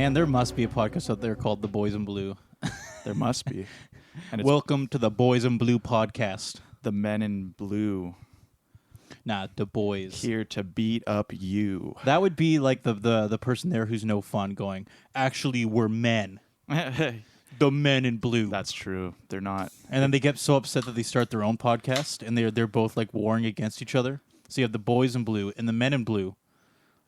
Man, there must be a podcast out there called The Boys in Blue. There must be. And it's Welcome to the Boys in Blue podcast. the Men in Blue Nah, the boys. here to beat up you. That would be like the person there who's no fun going, actually, we're men. The Men in Blue. That's true. They're not. And then they get so upset that they start their own podcast, and they're both like warring against each other. So you have the Boys in Blue and the Men in Blue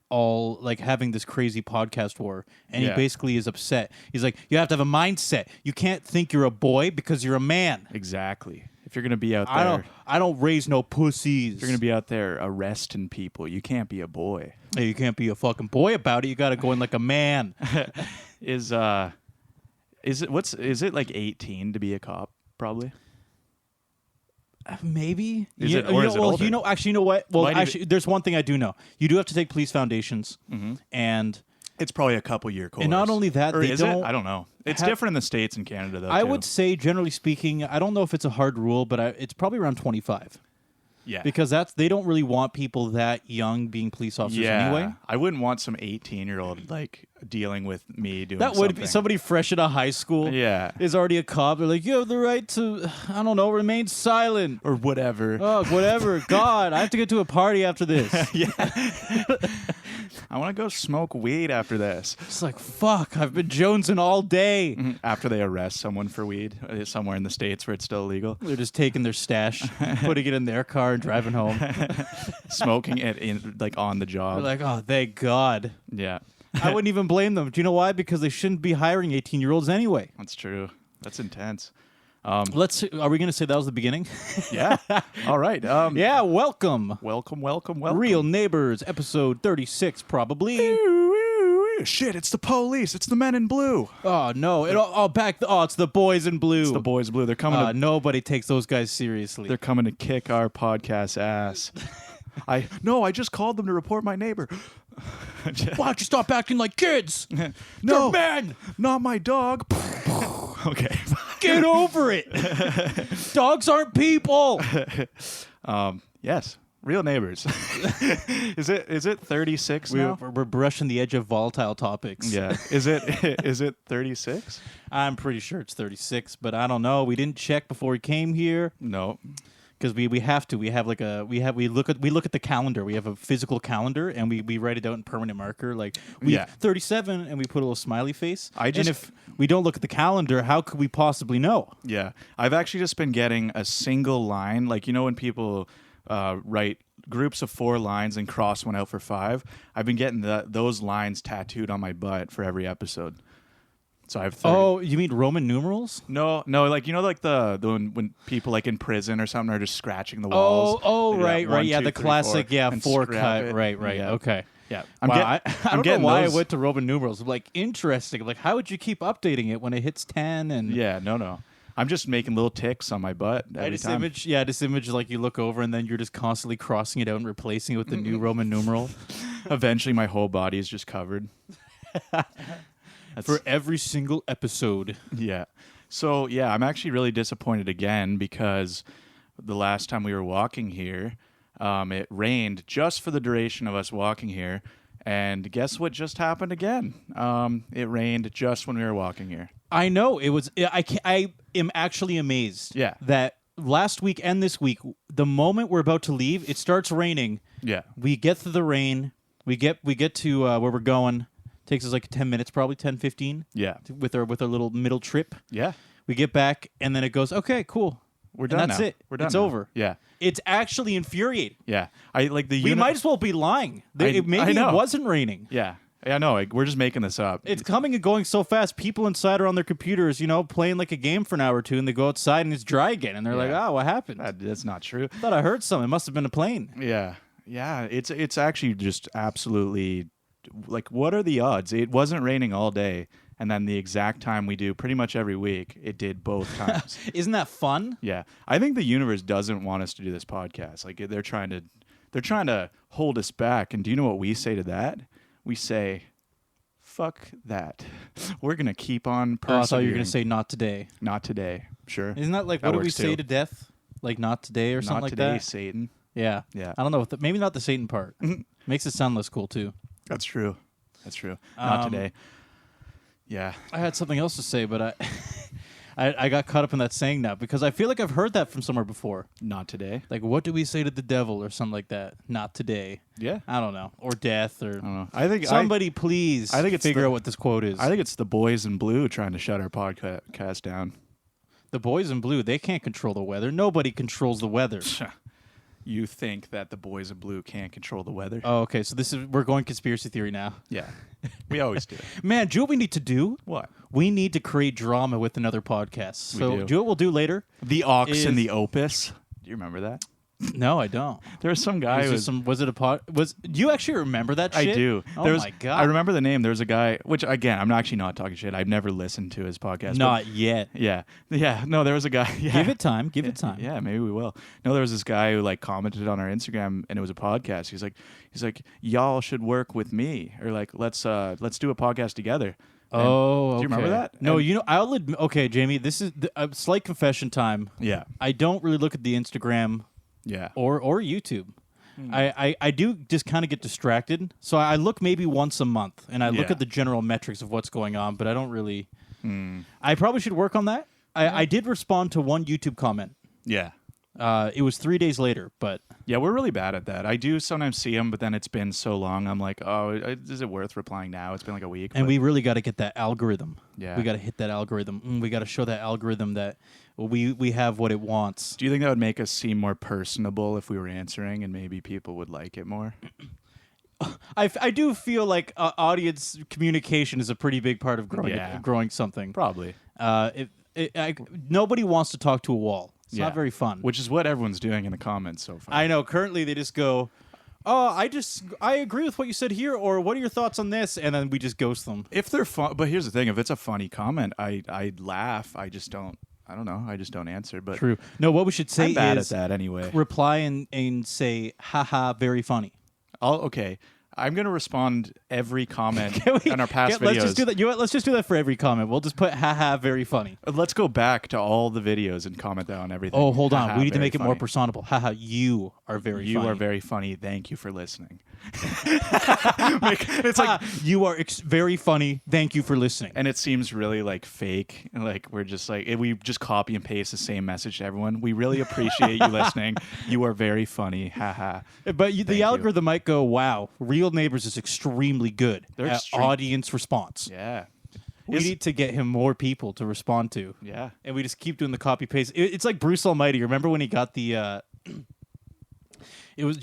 all like having this crazy podcast war, and he basically is upset. He's like, you have to have a mindset. You can't think you're a boy because you're a man. Exactly. If you're going to be out there... I don't raise no pussies. If you're going to be out there arresting people, you can't be a boy. Hey, you can't be a fucking boy about it. You got to go in like a man. Is it like 18 to be a cop? Probably. Maybe. Is it older? You know what? Well, actually, there's one thing I do know. You do have to take police foundations, and it's probably a couple year course. And not only that, or they is don't. it? I don't know. It's different in the States and Canada, though. I would say, generally speaking, I don't know if it's a hard rule, but it's probably around 25. Yeah. Because they don't really want people that young being police officers anyway. I wouldn't want some 18-year-old like dealing with me doing that would be somebody fresh out of high school. Yeah. Is already a cop. They're like, you have the right to, I don't know, remain silent. Or whatever. Oh, whatever. God, I have to get to a party after this. Yeah. I want to go smoke weed after this. It's like, fuck, I've been jonesing all day. After they arrest someone for weed somewhere in the States where it's still illegal. They're just taking their stash, putting it in their car and driving home. Smoking it in like on the job. They're like, oh, thank God. Yeah. I wouldn't even blame them. Do you know why? Because they shouldn't be hiring 18-year-olds anyway. That's true. That's intense. Are we going to say that was the beginning? Yeah. All right. Yeah, welcome. Welcome. Real Neighbours, episode 36, probably. Shit, it's the police. It's the Men in Blue. Oh, no. It's the Boys in Blue. It's the Boys Blue. They're coming nobody takes those guys seriously. They're coming to kick our podcast ass. I just called them to report my neighbor. Why don't you stop acting like kids? No, they're men. Not my dog. Okay. Get over it. Dogs aren't people. Yes. Real Neighbours. Is it 36 now? We're brushing the edge of volatile topics. Yeah. Is it 36? I'm pretty sure it's 36, but I don't know. We didn't check before we came here. No. Because we have to. We have like we look at the calendar. We have a physical calendar, and we write it out in permanent marker. Like 37, and we put a little smiley face. And if we don't look at the calendar, how could we possibly know? Yeah, I've actually just been getting a single line. Like, you know, when people write groups of 4 lines and cross one out for 5, I've been getting those lines tattooed on my butt for every episode. So I have 30. Oh, you mean Roman numerals? No, like, you know, like the when people like in prison or something are just scratching the walls. Oh, right. Yeah, the classic, 4 cut. Right. Yeah. Okay. Yeah. I don't know why I went to Roman numerals. Like, interesting. Like, how would you keep updating it when it hits 10? And yeah, no. I'm just making little ticks on my butt every time. This image, like you look over and then you're just constantly crossing it out and replacing it with the new Roman numeral. Eventually, my whole body is just covered. For every single episode. Yeah. So, yeah, I'm actually really disappointed again because the last time we were walking here, it rained just for the duration of us walking here. And guess what just happened again? It rained just when we were walking here. I know. It was. I am actually amazed. Yeah. That last week and this week, the moment we're about to leave, it starts raining. Yeah. We get through the rain. We get to where we're going. Takes us like 10 minutes, probably 10, 15. Yeah. With our little middle trip. Yeah. We get back, and then it goes, okay, cool. We're done. And that's now. it. We're done. It's now. over. Yeah. It's actually infuriating. Yeah. We might as well be lying. Maybe it wasn't raining. Yeah. Yeah, no, we're just making this up. It's coming and going so fast. People inside are on their computers, playing like a game for an hour or two, and they go outside and it's dry again. And they're like, oh, what happened? That's not true. I thought I heard something. It must have been a plane. Yeah. Yeah. It's actually just absolutely... Like, what are the odds? It wasn't raining all day, and then the exact time we do pretty much every week, it did both times. Isn't that fun? Yeah. I think the universe doesn't want us to do this podcast. Like, they're trying to hold us back. And do you know what we say to that? We say, fuck that. We're going to keep on persevering. I thought you were going to say not today. Not today. Sure. Isn't that like, what do we say to death? Like, not today or something like that? Not today, Satan. Yeah. Yeah. I don't know. Maybe not the Satan part. Makes it sound less cool, too. That's true. Not today. Yeah. I had something else to say, but I got caught up in that saying now because I feel like I've heard that from somewhere before. Not today. Like, what do we say to the devil or something like that? Not today. Yeah. I don't know. Or death or... I don't know. I think somebody please I think it's figure out what this quote is. I think it's the boys in blue trying to shut our podcast down. The boys in blue, they can't control the weather. Nobody controls the weather. You think that the boys in blue can't control the weather? Oh, okay. So we're going conspiracy theory now. Yeah. We always do. Man, do you know what we need to do? What? We need to create drama with another podcast. So do. you know what we'll do later? The Ox and the Opus. Do you remember that? No, I don't. There was some guy Was it a pod? Do you actually remember that shit? I do. Oh my god! I remember the name. There was a guy, which again, I'm actually not talking shit. I've never listened to his podcast. Not yet. Yeah. No, there was a guy. Yeah. Give it time. Give it time. Yeah, maybe we will. No, there was this guy who like commented on our Instagram, and it was a podcast. He's like, y'all should work with me, or like let's do a podcast together. And Oh, do you remember that? No, And- I'll admit. Okay, Jamie, this is a slight confession time. Yeah. I don't really look at the Instagram Yeah. or YouTube. I do just kind of get distracted. So I look maybe once a month, and I look Yeah. at the general metrics of what's going on, but I don't really. I probably should work on that. I did respond to one YouTube comment. Yeah. It was 3 days later, but Yeah, we're really bad at that. I do sometimes see them, but then it's been so long. I'm like, oh, is it worth replying now? It's been like a week. and but- we really got to get that algorithm. Yeah. We got to hit that algorithm. We got to show that algorithm that we have what it wants. Do you think that would make us seem more personable if we were answering, and maybe people would like it more? I do feel like audience communication is a pretty big part of growing something. Probably. Nobody wants to talk to a wall. It's not very fun. Which is what everyone's doing in the comments so far. I know. Currently, they just go, "Oh, I agree with what you said here," or "What are your thoughts on this?" And then we just ghost them. If they're fun, but here's the thing: if it's a funny comment, I laugh. I just don't. I don't know. I just don't answer. But True. No, what we should say I'm bad is at that anyway. reply and say, "Haha, very funny." Okay. I'm gonna respond every comment on our past videos. Let's just do that. You know what? Let's just do that for every comment. We'll just put "haha, very funny." Let's go back to all the videos and comment that on everything. Oh, hold on. Haha, We need to very make it more funny. personable. Haha, you are very You funny. are very funny. Thank you for listening. It's like, you are very funny. Thank you for listening. and it seems really like fake. And like we're just like we just copy and paste the same message to everyone. We really appreciate you listening. You are very funny. Haha. But the you. algorithm might go, "Wow, Real Neighbors is extremely good They're at extreme. audience response." Yeah. We need to get him more people to respond to. Yeah. And we just keep doing the copy paste. It's like Bruce Almighty. Remember when he got the? It was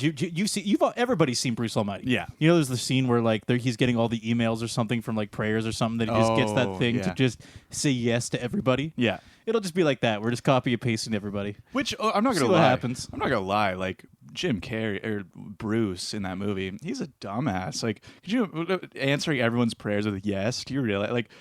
everybody's seen Bruce Almighty. Yeah. You know, there's the scene where like he's getting all the emails or something from like prayers or something that he just gets that Oh, thing to yeah. just say yes to everybody. Yeah. It'll just be like that. We're just copy and pasting everybody. Which I'm not See gonna what lie. happens. I'm not gonna lie. Like Jim Carrey or Bruce in that movie, he's a dumbass. Like, could you answering everyone's prayers with yes? Do you realize? Like,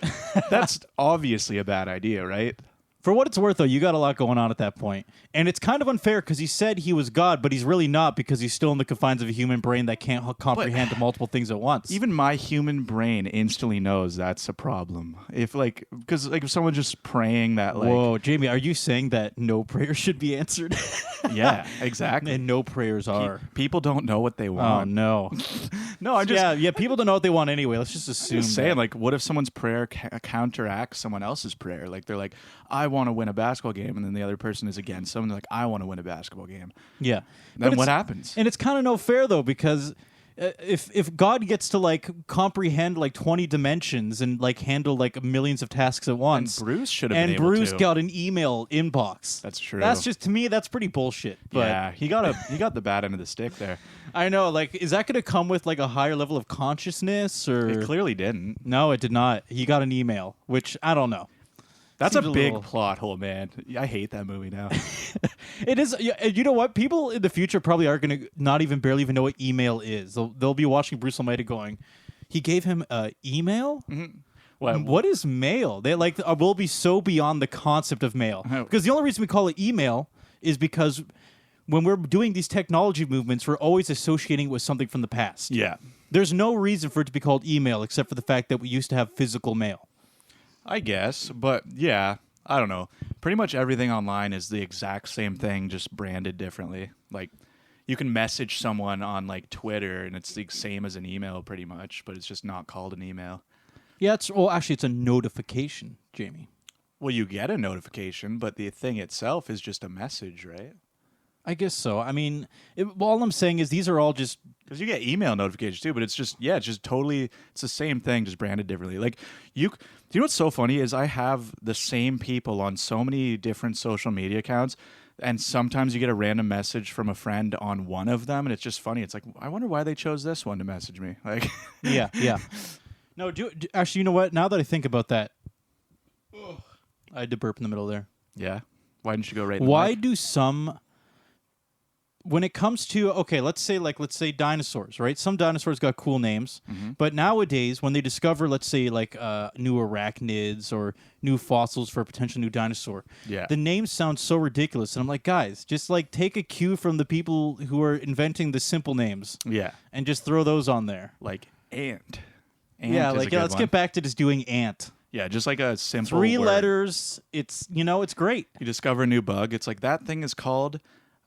that's obviously a bad idea, right? For what it's worth, though, you got a lot going on at that point. And it's kind of unfair because he said he was God, but he's really not because he's still in the confines of a human brain that can't comprehend multiple things at once. Even my human brain instantly knows that's a problem. If like, because like if someone's just praying that like, Whoa, Jamie, are you saying that no prayers should be answered? yeah, exactly. And no prayers are. People don't know what they Oh, want. no. No, I'm just yeah, people don't know what they want anyway. Let's just assume. saying, that. like, what if someone's prayer counteracts someone else's prayer? Like, they're like, I want to win a basketball game, and then the other person is against them. And they're like, I want to win a basketball game. Yeah. Then But what it's- happens? And it's kind of no fair, though, because if God gets to like comprehend like 20 dimensions and like handle like millions of tasks at once, Bruce should have been and able Bruce to. got an email inbox. That's true. That's just, to me, that's pretty bullshit. But Yeah, he got the bad end of the stick there. I know, like, is that going to come with like a higher level of consciousness or? It clearly didn't. No, it did not. He got an email, which I don't know. That's Seems a a big little- plot hole, man. I hate that movie now. It is. You know what? People in the future probably are going to not even barely even know what email is. They'll be watching Bruce Almighty going, he gave him an email? What is mail? They like will be so beyond the concept of mail. Because the only reason we call it email is because when we're doing these technology movements, we're always associating it with something from the past. Yeah. There's no reason for it to be called email except for the fact that we used to have physical mail. I guess, but yeah, I don't know. Pretty much everything online is the exact same thing, just branded differently. Like, you can message someone on like Twitter, and it's the same as an email, pretty much, but it's just not called an email. Yeah, actually, it's a notification, Jamie. Well, you get a notification, but the thing itself is just a message, right? I guess so. I mean, all I'm saying is these are all just... Because you get email notifications too, but it's just totally, it's the same thing, just branded differently. Like, do you know what's so funny is I have the same people on so many different social media accounts, and sometimes you get a random message from a friend on one of them, and it's just funny. It's like, I wonder why they chose this one to message me. Like, yeah. No, actually, you know what? Now that I think about that, I had to burp in the middle there. Yeah. Why didn't you go right in the Why mic? do some... When it comes to, okay, let's say dinosaurs, right? Some dinosaurs got cool names, but nowadays when they discover, let's say, like new arachnids or new fossils for a potential new dinosaur, the names sound so ridiculous. And I'm like, guys, just like take a cue from the people who are inventing the simple names, and just throw those on there. Like ant. Let's get back to just doing ant. Yeah, just like a simple 3 word. letters. It's it's great. You discover a new bug. It's like that thing is called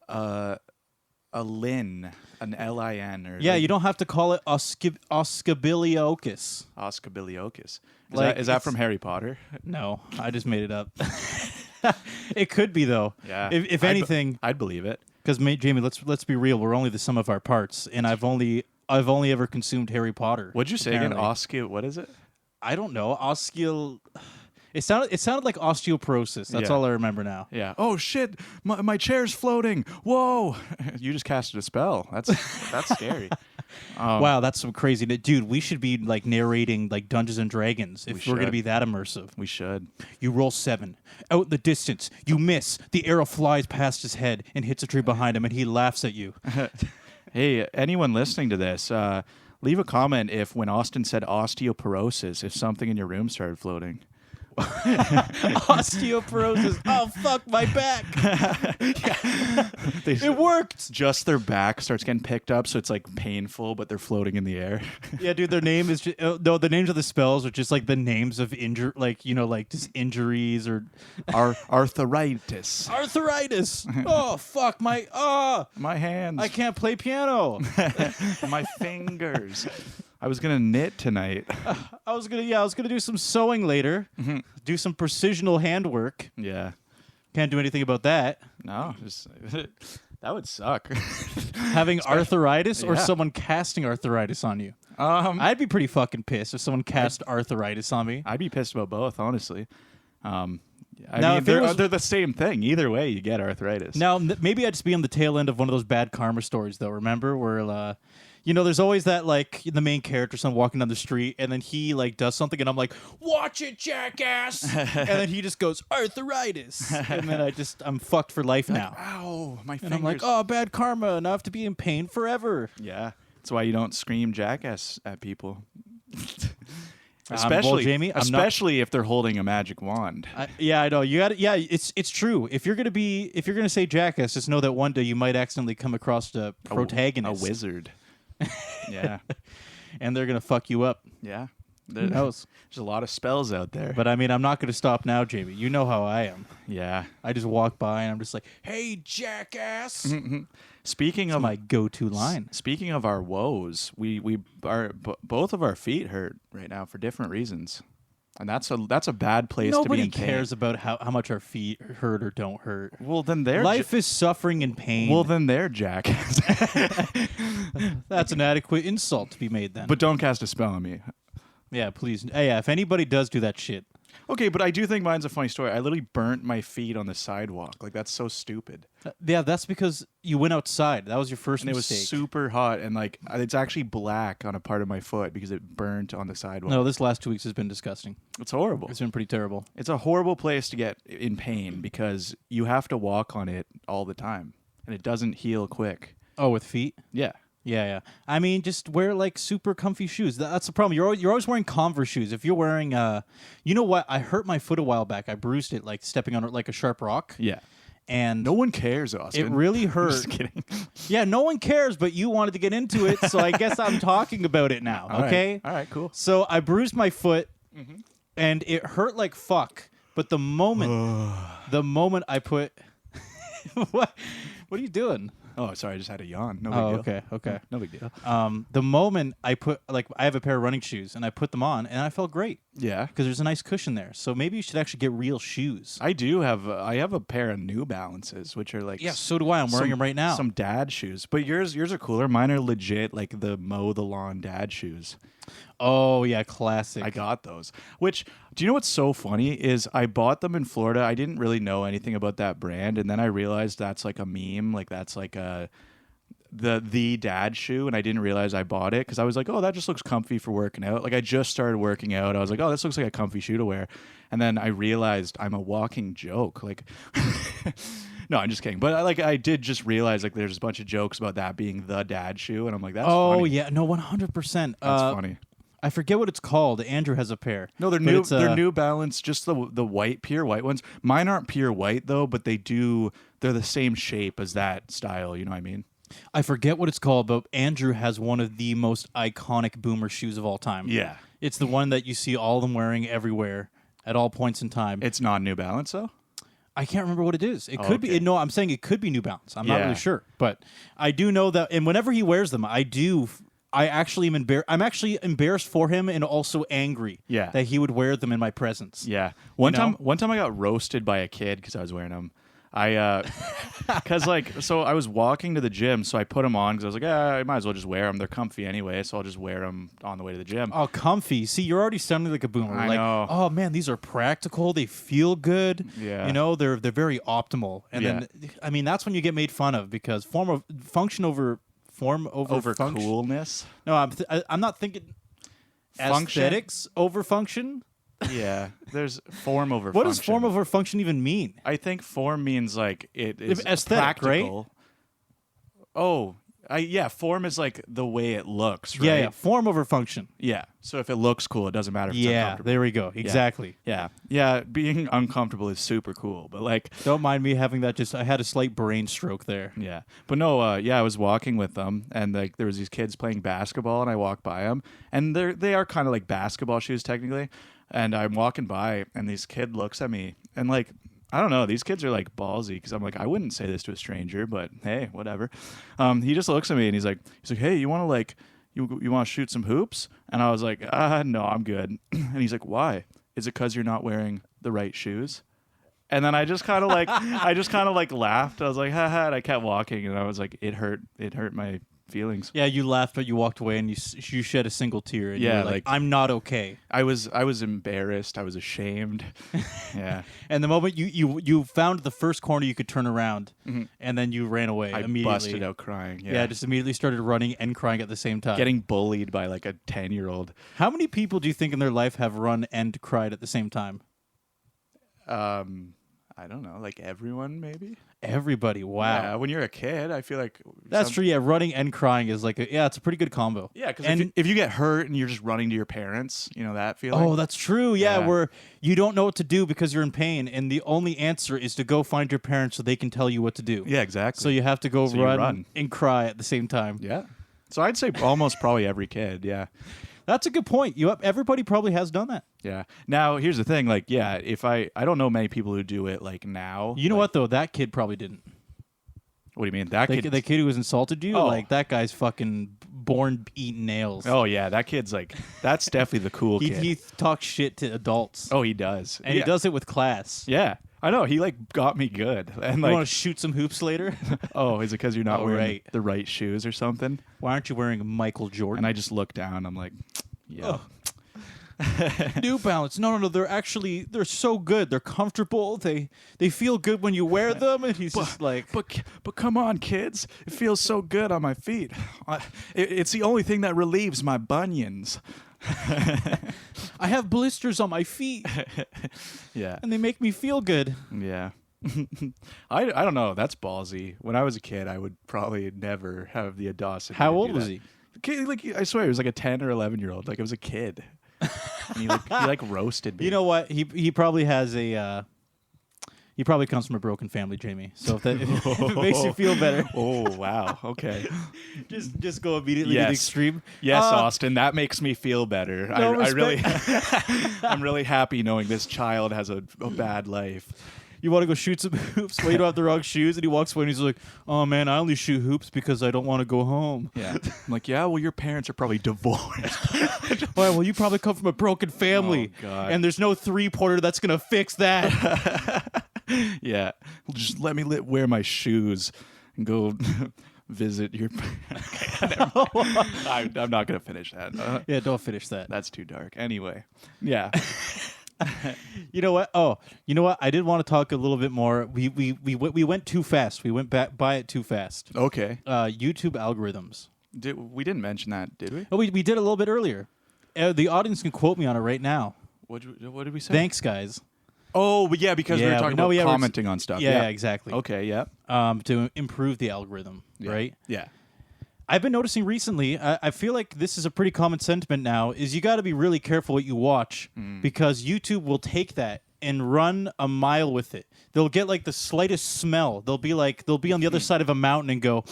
a lin, an L-I-N. Or Yeah, you don't have to call it Oscabiliochus. Oscabiliochus. Is that It's- from Harry Potter? No, I just made it up. It could be though. Yeah. If anything, I'd believe it. because Jamie, let's be real. We're only the sum of our parts, and I've only ever consumed Harry Potter. What'd you say again? apparently. What is it? I don't know. It sounded like osteoporosis. That's all I remember now. Yeah. Oh shit! My chair's floating. Whoa! You just casted a spell. That's scary. Wow, that's some crazy. Dude, we should be like narrating like Dungeons and Dragons if we're going to should. be that immersive. We should. You roll 7. Out in the distance, you miss. The arrow flies past his head and hits a tree behind him, and he laughs at you. Hey, anyone listening to this, leave a comment if when Austin said osteoporosis, if something in your room started floating. Osteoporosis. Oh, fuck my back. It worked. Just their back starts getting picked up, so it's like painful, but they're floating in the air. Yeah, dude, their name is just, no, the names of the spells are just like the names of like just injuries or Arthritis. arthritis. Oh, fuck my My hands. I can't play piano. My fingers. I was gonna knit tonight. I was gonna do some sewing later. Do some precisional handwork. Yeah. Can't do anything about that. No, just that would suck. Having arthritis or Yeah. someone casting arthritis on you. I'd be pretty fucking pissed if someone cast arthritis on me. I'd be pissed about both, honestly. I Now, mean, if it was- they're the same thing. Either way, you get arthritis. Now, maybe I'd just be on the tail end of one of those bad karma stories, though. Remember where, there's always that, like, the main character, someone walking down the street, and then he, like, does something, and I'm like, watch it, jackass! And then he just goes, arthritis! And then I'm fucked for life now. Ow, my fingers. And I'm like, oh, bad karma. Now I have to be in pain forever. Yeah, that's why you don't scream jackass at people. Jamie, I'm not- especially if they're holding a magic wand. I know. You got to. Yeah, it's true. If you're gonna say jackass, just know that one day you might accidentally come across the protagonist, A wizard. Yeah. and they're gonna fuck you up. Yeah. Who knows? There's a lot of spells out there. But I mean, I'm not gonna stop now, Jamie. You know how I am. yeah. I just walk by and I'm just like, "Hey, jackass!" Speaking That's of my go-to line. Speaking of our woes, both of our feet hurt right now for different reasons. And that's a bad place to be Nobody in pain. cares about how much our feet hurt or don't hurt. Well, then they're Life is suffering and pain. well, then they're jackass. That's an adequate insult to be made then. But don't cast a spell on me. yeah, please. Yeah, if anybody does do that shit, Okay, but I do think mine's a funny story. I literally burnt my feet on the sidewalk. Like, that's so stupid. yeah, that's because you went outside. That was your first And it was mistake. super hot, and like it's actually black on a part of my foot because it burnt on the sidewalk. No, this last 2 weeks has been disgusting. It's horrible. It's been pretty terrible. It's a horrible place to get in pain because you have to walk on it all the time, and it doesn't heal quick. Oh, with feet? Yeah. Yeah. I mean, just wear like super comfy shoes. That's the problem. You're always wearing Converse shoes. If you're wearing, you know what? I hurt my foot a while back. I bruised it like stepping on like a sharp rock. Yeah. And No one cares, Austin. it really hurt. Just kidding. Yeah, no one cares, but you wanted to get into it, so I guess I'm talking about it now. All right. Okay. All right. Cool. So I bruised my foot, and it hurt like fuck. But the moment I put, what are you doing? Oh, sorry. I just had a yawn. No big Oh, deal. okay. No big deal. The moment I put, like, I have a pair of running shoes, and I put them on, and I felt great. Yeah. because there's a nice cushion there. So maybe you should actually get real shoes. I have a pair of New Balances, which are like Yeah, so do I. I'm wearing them right now. Some dad shoes, but yours are cooler. Mine are legit like the mow the lawn dad shoes. Oh yeah, classic. I got those. Which, do you know what's so funny is I bought them in Florida. I didn't really know anything about that brand, and then I realized that's like a meme. Like that's like the dad shoe, and I didn't realize I bought it because I was like, oh, that just looks comfy for working out. Like I just started working out. I was like, oh, this looks like a comfy shoe to wear. And then I realized I'm a walking joke. Like no, I'm just kidding. But I did just realize like there's a bunch of jokes about that being the dad shoe, and I'm like, that's funny. Oh yeah, no, 100%. That's funny. I forget what it's called. Andrew has a pair. No, they're new. They're New Balance, just the white, pure white ones. Mine aren't pure white though, but they're the same shape as that style. You know what I mean? I forget what it's called, but Andrew has one of the most iconic boomer shoes of all time. Yeah. It's the one that you see all of them wearing everywhere at all points in time. It's not New Balance though? I can't remember what it is. It could be. No, I'm saying it could be New Balance. I'm not Yeah. really sure, but I do know that. And whenever he wears them, I actually am embarrassed. I'm actually embarrassed for him and also angry. Yeah. That he would wear them in my presence. Yeah. One time I got roasted by a kid because I was wearing them. Because so I was walking to the gym, so I put them on because I was like, I might as well just wear them. They're comfy anyway, so I'll just wear them on the way to the gym. Oh, comfy. See, you're already sounding like a boomer. I like, know. oh man, these are practical. They feel good. Yeah. You know, they're very optimal. And then, I mean, that's when you get made fun of because function over function. Coolness. No, I'm not thinking Function? aesthetics over function. Yeah. There's form over What function. does form over function even mean? I think form means like it is aesthetic, practical. right? Oh, form is like the way it looks, right? Yeah, form over function. Yeah. So if it looks cool, it doesn't matter if it's Yeah, uncomfortable. there we go. Exactly. Yeah. Yeah, being uncomfortable is super cool, but like Don't mind me having that. I had a slight brain stroke there. yeah. But no, I was walking with them and like there was these kids playing basketball and I walked by them and they are kind of like basketball shoes technically. And I'm walking by and this kid looks at me and like I don't know. These kids are like ballsy because I'm like, I wouldn't say this to a stranger, but hey, whatever. He just looks at me and he's like, hey, you want to like, you want to shoot some hoops? And I was like, no, I'm good. And he's like, why? Is it because you're not wearing the right shoes? And then I just kind of like, laughed. I was like, haha, and I kept walking and I was like, it hurt my feelings. Yeah, you laughed, but you walked away and you shed a single tear. And you were like, I'm not okay. I was embarrassed. I was ashamed. Yeah. And the moment you found the first corner you could turn around, and then you ran away I immediately. busted out crying. Yeah, just immediately started running and crying at the same time. Getting bullied by like a 10-year-old. How many people do you think in their life have run and cried at the same time? I don't know, like everyone maybe. Everybody. Wow. Yeah, when you're a kid, I feel like That's true. Yeah, running and crying is like it's a pretty good combo. Yeah, because if you get hurt and you're just running to your parents, you know that feeling. Oh, that's true. Yeah, Yeah. where you don't know what to do because you're in pain, and the only answer is to go find your parents so they can tell you what to do. Yeah, exactly. So you have to go So you run. and cry at the same time. Yeah. So I'd say almost probably every kid. Yeah. That's a good point. Everybody probably has done that. Yeah. Now here's the thing. Like, yeah, if I don't know many people who do it like now. You know like, what though? That kid probably didn't. What do you mean? That kid? The kid who was insulted you? Oh. Like that guy's fucking born eating nails. Oh yeah, that kid's like that's definitely the cool kid. He talks shit to adults. Oh, he does, and he does it with class. Yeah, I know. He like got me good, and You like, want to shoot some hoops later? oh, is it because you're not Oh, wearing right. the right shoes or something? Why aren't you wearing a Michael Jordan? And I just look down. I'm like, yeah. New Balance. No. They're so good. They're comfortable. They feel good when you wear them. And he's just like, But come on, kids! It feels so good on my feet. It's the only thing that relieves my bunions. I have blisters on my feet, Yeah, and they make me feel good. yeah. I don't know. That's ballsy. When I was a kid, I would probably never have the audacity. How to old do was that. he? Kid, like I swear, he was like a 10 or 11-year-old. Like it was a kid. And he roasted me. You know what? He probably has a. He probably comes from a broken family, Jamie. So if it makes you feel better, Oh wow. Okay. just go immediately to the Yes. extreme. Yes, Austin. That makes me feel better. No I really, respect. I'm really happy knowing this child has a bad life. you want to go shoot some hoops, but you don't have the wrong shoes, and he walks away and he's like, "Oh man, I only shoot hoops because I don't want to go home." Yeah. I'm like, yeah, well, your parents are probably divorced. Well, you probably come from a broken family, and there's no 3-pointer that's gonna fix that. Yeah. Just let me wear my shoes and go visit your I'm not going to finish that. Yeah, don't finish that. That's too dark. Anyway. Yeah. You know what? Oh, you know what? I did want to talk a little bit more. We went too fast. We went by it too fast. Okay. YouTube algorithms. We didn't mention that, did we? Oh, we did a little bit earlier. The audience can quote me on it right now. What did we say? Thanks, guys. Oh, but yeah, because we were talking about commenting on stuff. Yeah, exactly. Okay, yeah. To improve the algorithm, right? Yeah. I've been noticing recently, I feel like this is a pretty common sentiment now, is you got to be really careful what you watch because YouTube will take that and run a mile with it. They'll get like the slightest smell. They'll be on the other side of a mountain and go,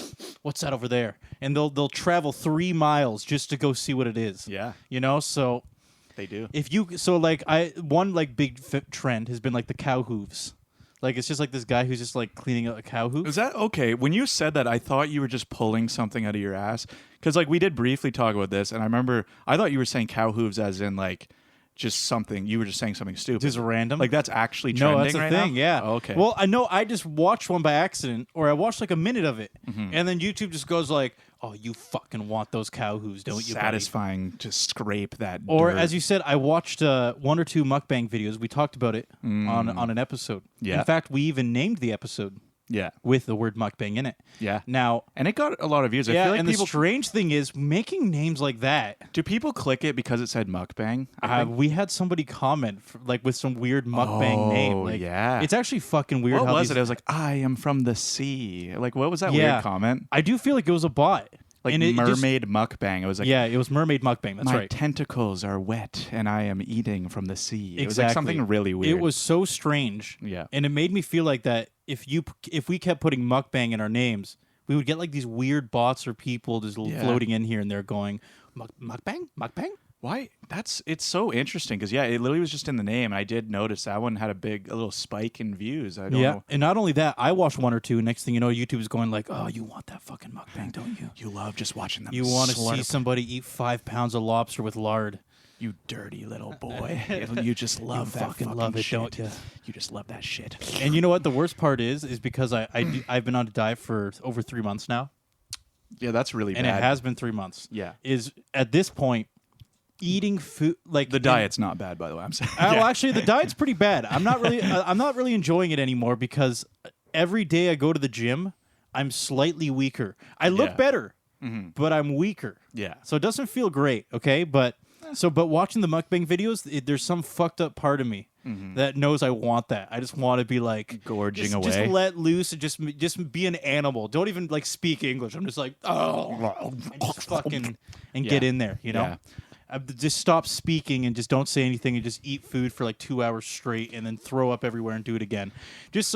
"What's that over there?" And they'll travel 3 miles just to go see what it is. Yeah. You know, so they do. One big trend has been like the cow hooves. Like it's just like this guy who's just like cleaning out a cow hoof. Is that okay? When you said that, I thought you were just pulling something out of your ass because like we did briefly talk about this, and I thought you were saying cow hooves as in like just something. You were just saying something stupid, just random. Like that's actually trending. No, that's a thing. Now? Yeah. Oh, okay. Well, I know I just watched one by accident, or I watched like a minute of it, and then YouTube just goes like, "Oh, you fucking want those cow hooves, don't you?" Satisfying buddy? To scrape that. Or dirt. as you said, I watched 1 or 2 mukbang videos. We talked about it on an episode. Yeah. In fact, we even named the episode. Yeah. With the word mukbang in it. Yeah. Now, and it got a lot of views. I feel like and the strange thing is making names like that. Do people click it because it said mukbang? We had somebody comment with some weird mukbang name. Like, yeah. It's actually fucking weird. What was it? I was like, I am from the sea. Like, what was that weird comment? I do feel like it was a bot. Like mermaid mukbang. It was like, yeah, it was mermaid mukbang. That's right. My tentacles are wet and I am eating from the sea. Exactly. It was like something really weird. It was so strange. Yeah. And it made me feel like that if we kept putting mukbang in our names, we would get like these weird bots or people just floating in here and they're going, mukbang? Mukbang? Why? It's so interesting because, yeah, it literally was just in the name. I did notice that one had a little spike in views. I don't know. And not only that, I watched 1 or 2. Next thing you know, YouTube is going like, "Oh, you want that fucking mukbang, don't you? You love just watching them. You want to see somebody eat 5 pounds of lobster with lard. You dirty little boy. You just love that fucking love it, shit. don't you? You just love that shit." And you know what? The worst part is because I've been on a diet for over 3 months now. Yeah, that's really bad. And it has been 3 months. Yeah. Is at this point, eating food like the diet's not bad, by the way. I'm saying. Well, actually, the diet's pretty bad. I'm not really enjoying it anymore because every day I go to the gym, I'm slightly weaker. I look better, but I'm weaker. Yeah. So it doesn't feel great. Okay, but watching the mukbang videos, there's some fucked up part of me that knows I want that. I just want to be like gorging away, just let loose, and just be an animal. Don't even like speak English. I'm just like and just fucking get in there. You know. Yeah. Just stop speaking and just don't say anything and just eat food for like 2 hours straight and then throw up everywhere and do it again. Just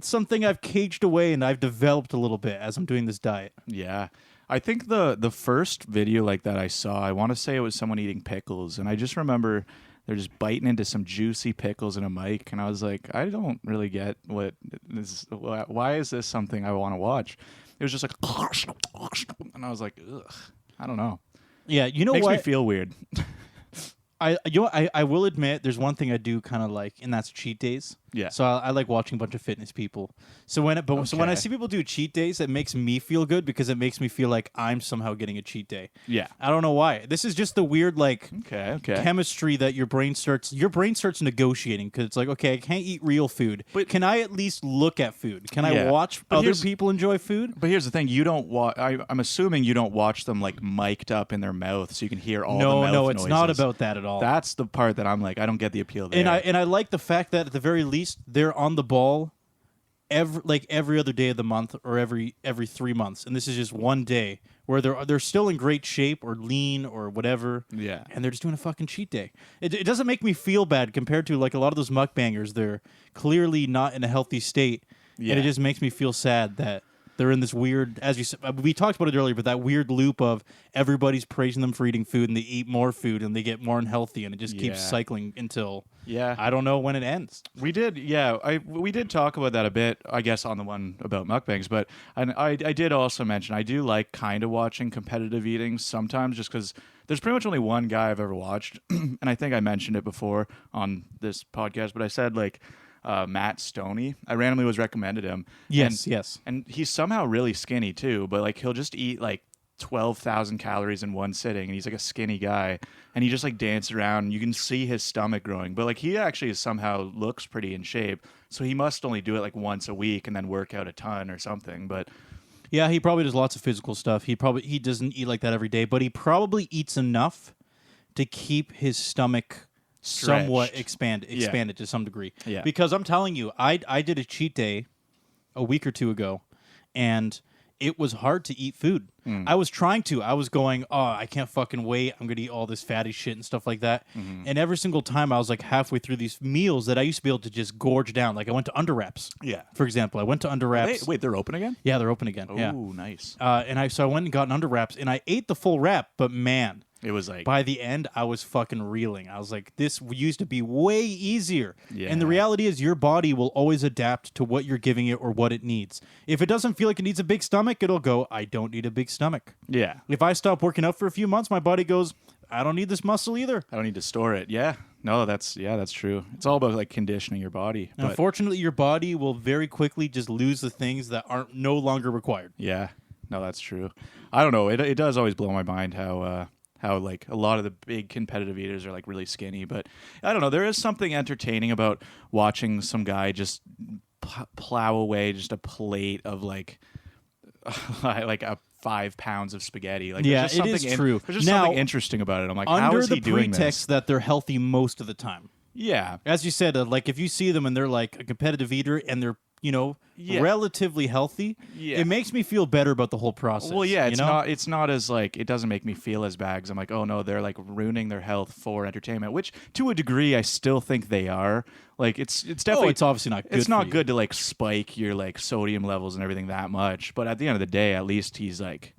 something I've caged away and I've developed a little bit as I'm doing this diet. Yeah. I think the first video like that I saw, I want to say it was someone eating pickles, and I just remember they're just biting into some juicy pickles in a mic, and I was like, I don't really get what this. Why is this something I want to watch? It was just like, and I was like, ugh, I don't know. Yeah, you know what? Makes me feel weird. I will admit there's one thing I do kind of like, and that's cheat days. Yeah. So I like watching a bunch of fitness people. So when I see people do cheat days, it makes me feel good because it makes me feel like I'm somehow getting a cheat day. Yeah. I don't know why. This is just the weird chemistry that your brain starts negotiating because it's like, okay, I can't eat real food, but can I at least look at food? Can I watch other people enjoy food? But here's the thing: you don't watch. I'm assuming you don't watch them like mic'd up in their mouth so you can hear all the mouth noises. No, it's not about that at all. That's the part that I'm like, I don't get the appeal there. And I like the fact that at the very least they're on the ball every other day of the month or every 3 months, and this is just one day where they're still in great shape or lean or whatever. Yeah, and they're just doing a fucking cheat day. It doesn't make me feel bad compared to like a lot of those mukbangers. They're clearly not in a healthy state, and it just makes me feel sad that They're in this weird, as you said, we talked about it earlier, but that weird loop of everybody's praising them for eating food and they eat more food and they get more unhealthy and it just keeps cycling until I don't know when it ends. We did talk about that a bit, I guess, on the one about mukbangs, but I did also mention I do like kind of watching competitive eating sometimes just because there's pretty much only one guy I've ever watched, and I think I mentioned it before on this podcast, but I said like Matt Stoney. I randomly was recommended him. Yes. And he's somehow really skinny too, but like he'll just eat like 12,000 calories in one sitting, and he's like a skinny guy, and he just like dances around and you can see his stomach growing, but like he actually somehow looks pretty in shape, so he must only do it like once a week and then work out a ton or something. But yeah, he probably does lots of physical stuff. He doesn't eat like that every day, but he probably eats enough to keep his stomach somewhat expanded to some degree. Yeah. Because I'm telling you, I did a cheat day a week or two ago, and it was hard to eat food. I was trying to. I was going, I can't fucking wait. I'm going to eat all this fatty shit and stuff like that. And every single time I was like halfway through these meals that I used to be able to just gorge down. Like I went to Under Wraps. Yeah. For example, I went to Under Wraps. Wait, they're open again? Yeah, they're open again. Oh, yeah. nice. So I went and got an Under Wraps, and I ate the full wrap, but man, it was like by the end, I was fucking reeling. I was like, this used to be way easier. Yeah. And the reality is your body will always adapt to what you're giving it or what it needs. If it doesn't feel like it needs a big stomach, it'll go, I don't need a big stomach. Yeah. If I stop working out for a few months, my body goes, I don't need this muscle either. I don't need to store it. Yeah. No, that's true. It's all about like conditioning your body. But unfortunately, your body will very quickly just lose the things that aren't no longer required. Yeah. No, that's true. I don't know. It does always blow my mind how like a lot of the big competitive eaters are like really skinny, but I don't know. There is something entertaining about watching some guy just plow away just a plate of like a 5 pounds of spaghetti. Like, yeah, it is true. There's just something interesting about it. I'm like, how is he doing this? Under the pretext that they're healthy most of the time. Yeah. As you said, like if you see them and they're like a competitive eater and they're, relatively healthy, it makes me feel better about the whole process. Well, yeah, it's not as like, it doesn't make me feel as bad because I'm like, oh no, they're like ruining their health for entertainment, which to a degree I still think they are. Like it's definitely it's obviously not good. It's not good to like spike your like sodium levels and everything that much, but at the end of the day, at least he's like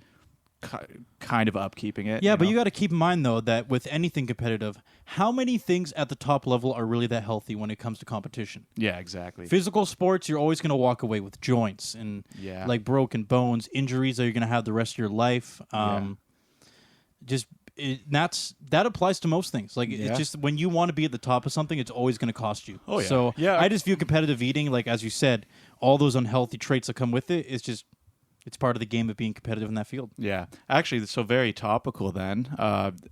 kind of upkeeping it. Yeah, but you got to keep in mind though that with anything competitive, how many things at the top level are really that healthy when it comes to competition? Yeah, exactly. Physical sports, you're always going to walk away with joints and like broken bones, injuries that you're going to have the rest of your life. That applies to most things. Like it's just when you want to be at the top of something, it's always going to cost you. Oh yeah. So I just view competitive eating, like as you said, all those unhealthy traits that come with it. It's part of the game of being competitive in that field. Yeah. Actually, so very topical then.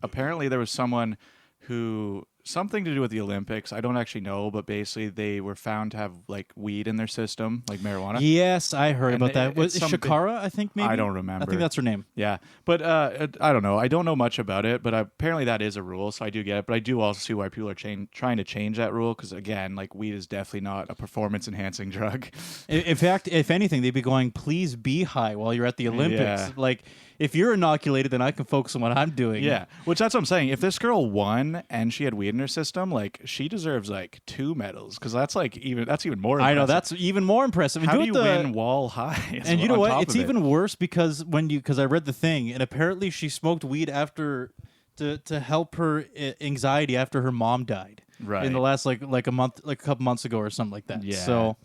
Apparently there was someone who, something to do with the Olympics, I don't actually know, but basically they were found to have like weed in their system, like marijuana. Yes, I heard about that. Was it Shakara, I think maybe? I don't remember. I think that's her name. Yeah. But I don't know. I don't know much about it, but apparently that is a rule, so I do get it. But I do also see why people are trying to change that rule because, again, like weed is definitely not a performance-enhancing drug. In fact, if anything, they'd be going, please be high while you're at the Olympics. Yeah. Like, if you're inoculated, then I can focus on what I'm doing. Yeah, which that's what I'm saying. If this girl won and she had weed in her system, like she deserves like 2 medals because that's even more impressive. I know, that's even more impressive. How do you win wall high? And you know what? It's even worse because I read the thing, and apparently she smoked weed after to help her anxiety after her mom died. Right. In the last like a month, like a couple months ago or something like that. Yeah. So,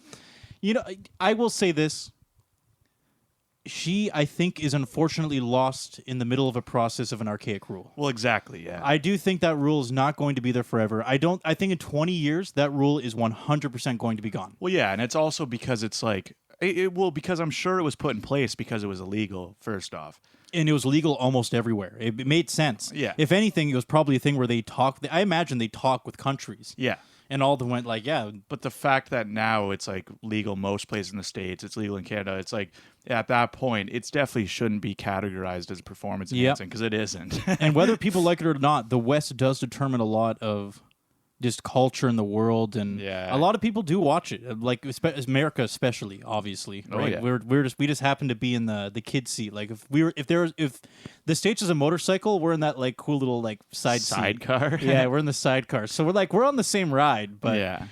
I will say this. She, I think, is unfortunately lost in the middle of a process of an archaic rule. Well, exactly, yeah. I do think that rule is not going to be there forever. I think in 20 years, that rule is 100% going to be gone. Well, yeah, and it's also because it's like, because I'm sure it was put in place because it was illegal, first off. And it was legal almost everywhere. It made sense. Yeah. If anything, it was probably a thing where I imagine they talk with countries. Yeah. And all of them went like, yeah. But the fact that now it's like legal most places in the States, it's legal in Canada, it's like at that point, it definitely shouldn't be categorized as performance enhancing because it isn't. And whether people like it or not, the West does determine a lot of just culture in the world, and a lot of people do watch it, like America especially, obviously. Right? Oh, yeah. We just happen to be in the kid seat. Like if the States is a motorcycle, we're in that like cool little like sidecar. Yeah, we're in the sidecar, so we're on the same ride, but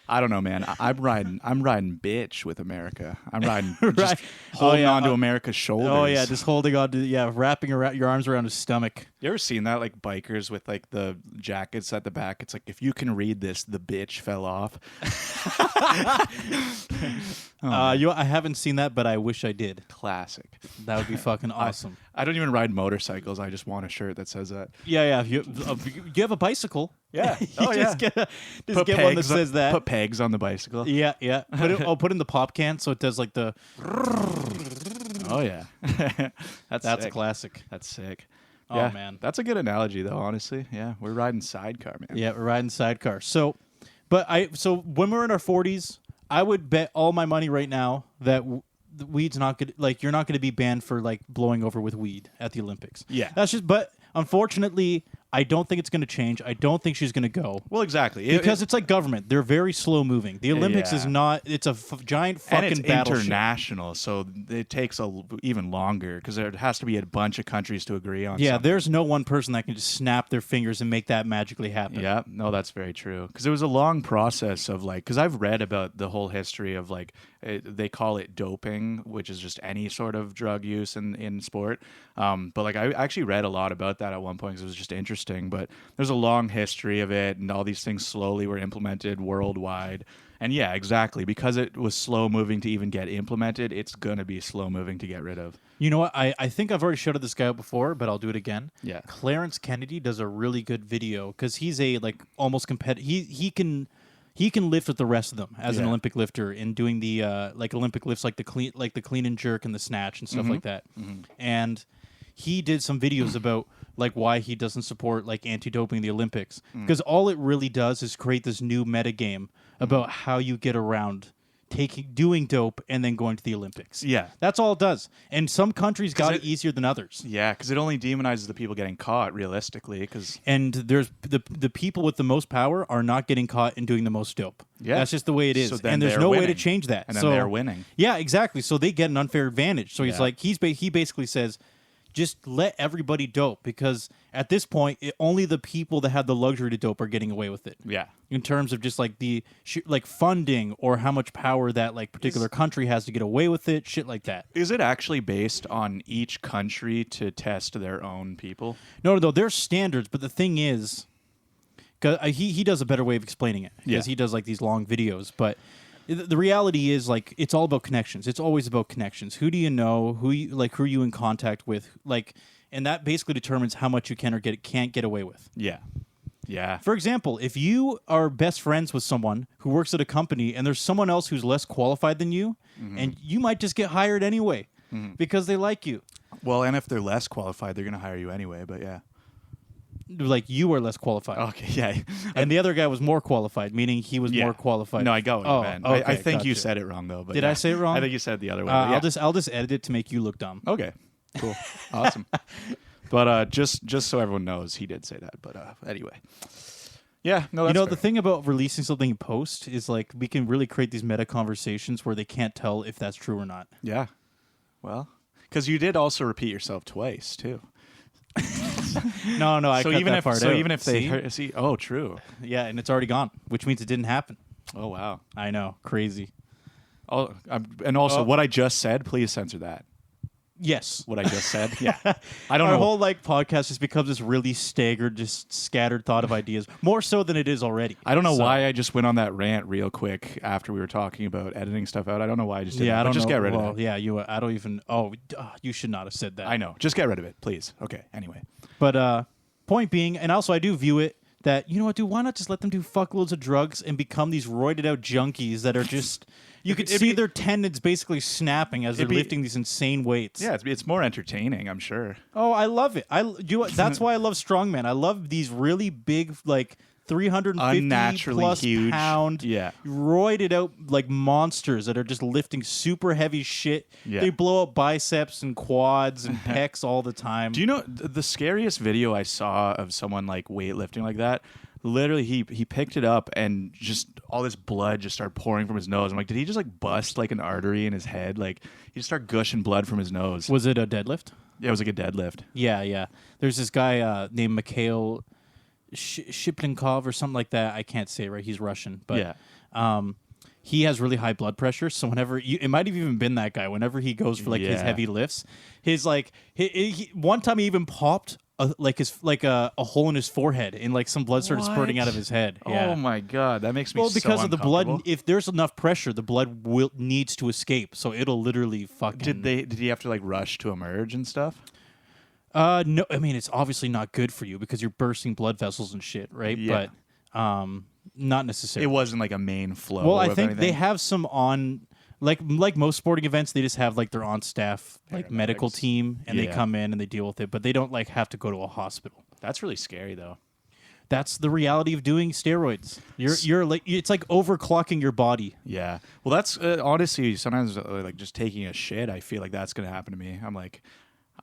I don't know, man. I'm riding bitch with America. I'm riding Right. just holding on to America's shoulders. Oh yeah, just holding on to wrapping around your arms around his stomach. You ever seen that, like bikers with like the jackets at the back? It's like, if you can read this, the bitch fell off. I haven't seen that, but I wish I did. Classic. That would be fucking awesome. I don't even ride motorcycles. I just want a shirt that says that. Yeah. If you have a bicycle. Yeah. Just get one that says that. Put pegs on the bicycle. Yeah. Put in the pop can so it does like the. Oh yeah. That's a classic. That's sick. Oh yeah, man, that's a good analogy though. Honestly, yeah, we're riding sidecar, man. Yeah, we're riding sidecar. So when we're in our 40s, I would bet all my money right now that the weed's not good. Like, you're not going to be banned for like blowing over with weed at the Olympics. Yeah, that's just. But unfortunately, I don't think it's going to change. I don't think she's going to go. Well, exactly. Because it's like government. They're very slow moving. The Olympics is not. It's a giant fucking and it's battleship. International, so it takes even longer because there has to be a bunch of countries to agree on. Yeah, something. there's no one person that can just snap their fingers and make that magically happen. Yeah, no, that's very true. Because it was a long process of like, because I've read about the whole history of like, they call it doping, which is just any sort of drug use in sport. But like, I actually read a lot about that at one point because it was just interesting. But there's a long history of it, and all these things slowly were implemented worldwide. And yeah, exactly. Because it was slow moving to even get implemented, it's going to be slow moving to get rid of. You know what? I think I've already shouted this guy out before, but I'll do it again. Yeah. Clarence Kennedy does a really good video because he's a like almost competitive. He can lift with the rest of them as an Olympic lifter in doing the like Olympic lifts like the clean and jerk and the snatch and stuff like that. Mm-hmm. And he did some videos about like why he doesn't support like anti-doping in the Olympics because all it really does is create this new meta game about how you get around doing dope and then going to the Olympics. Yeah. That's all it does. And some countries got it easier than others. Yeah, because it only demonizes the people getting caught realistically. And there's the people with the most power are not getting caught and doing the most dope. Yeah. That's just the way it is. So then and there's no way to winning. change that. And then they're winning. Yeah, exactly. So they get an unfair advantage. So he's like, he basically says, just let everybody dope because at this point, only the people that have the luxury to dope are getting away with it. Yeah. In terms of just like the like funding or how much power that like particular country has to get away with it, shit like that. Is it actually based on each country to test their own people? No, there's standards, but the thing is, cause he does a better way of explaining it because he does like these long videos, but. The reality is, like, it's all about connections. It's always about connections. Who do you know? Who are you in contact with? Like, and that basically determines how much you can or can't get away with. Yeah. Yeah. For example, if you are best friends with someone who works at a company and there's someone else who's less qualified than you, and you might just get hired anyway because they like you. Well, and if they're less qualified, they're going to hire you anyway, but yeah. Like, you are less qualified. Okay, yeah. And the other guy was more qualified, meaning he was more qualified. No, I got what you meant. Okay, I think gotcha. you said it wrong, though. But Did I say it wrong? I think you said it the other way. I'll just edit it to make you look dumb. Okay, cool. Awesome. But just so everyone knows, he did say that. But anyway. Yeah, no, that's fair. The thing about releasing something in post is, like, we can really create these meta conversations where they can't tell if that's true or not. Yeah. Well, because you did also repeat yourself twice, too. No, I cut that part out. So even if they see, oh, true. Yeah, and it's already gone, which means it didn't happen. Oh, wow. I know. Crazy. Oh, and also, what I just said, please censor that. Yes. What I just said. Yeah. I don't know. know. Our whole podcast just becomes this really staggered, just scattered thought of ideas, more so than it is already. I don't know why I just went on that rant real quick after we were talking about editing stuff out. I don't know why I just did that. I don't just know. get rid of it. Yeah, I don't even. Oh, you should not have said that. I know. Just get rid of it, please. Okay. Anyway. But point being, and also I do view it that, you know what, dude, why not just let them do fuckloads of drugs and become these roided out junkies that are just, you could see their tendons basically snapping as they're lifting these insane weights. Yeah, it's more entertaining, I'm sure. Oh, I love it. That's why I love strongman. I love these really big, like, 350 unnaturally plus huge pound, roided out like monsters that are just lifting super heavy shit. Yeah. They blow up biceps and quads and pecs all the time. Do you know the scariest video I saw of someone like weightlifting like that? Literally, he picked it up and just all this blood just started pouring from his nose. I'm like, did he just like bust like an artery in his head? Like he just started gushing blood from his nose. Was it a deadlift? Yeah, it was like a deadlift. Yeah. There's this guy named Mikhail Shiplenkov or something like that. I can't say it right. He's Russian, but He has really high blood pressure, so whenever it might have even been that guy. Whenever he goes for like his heavy lifts, his like one time he even popped a hole in his forehead, and like some blood started spurting out of his head. Yeah. Oh my god, that makes me because so of the blood. If there's enough pressure, the blood needs to escape, so it'll literally fucking. Did he have to like rush to emerge and stuff? No, I mean it's obviously not good for you because you're bursting blood vessels and shit, right? Yeah. But not necessarily. It wasn't like a main flow. Well, I think they have some on. Like most sporting events, they just have like their on staff like medical team, and they come in and they deal with it, but they don't like have to go to a hospital. That's really scary, though. That's the reality of doing steroids. You're like it's like overclocking your body. Yeah. Well, that's honestly sometimes like just taking a shit. I feel like that's gonna happen to me. I'm like,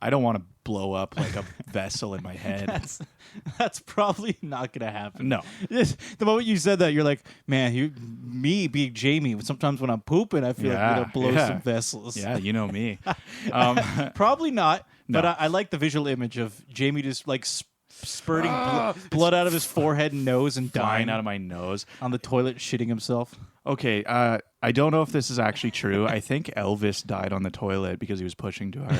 I don't want to blow up like a vessel in my head. That's probably not gonna happen. No. The moment you said that, you're like, man, me being Jamie. Sometimes when I'm pooping, I feel like I'm gonna blow some vessels. Yeah, you know me. Probably not. No. But I like the visual image of Jamie just like spurting blood out of his forehead and nose and dying out of my nose on the toilet, shitting himself. Okay, I don't know if this is actually true. I think Elvis died on the toilet because he was pushing too hard.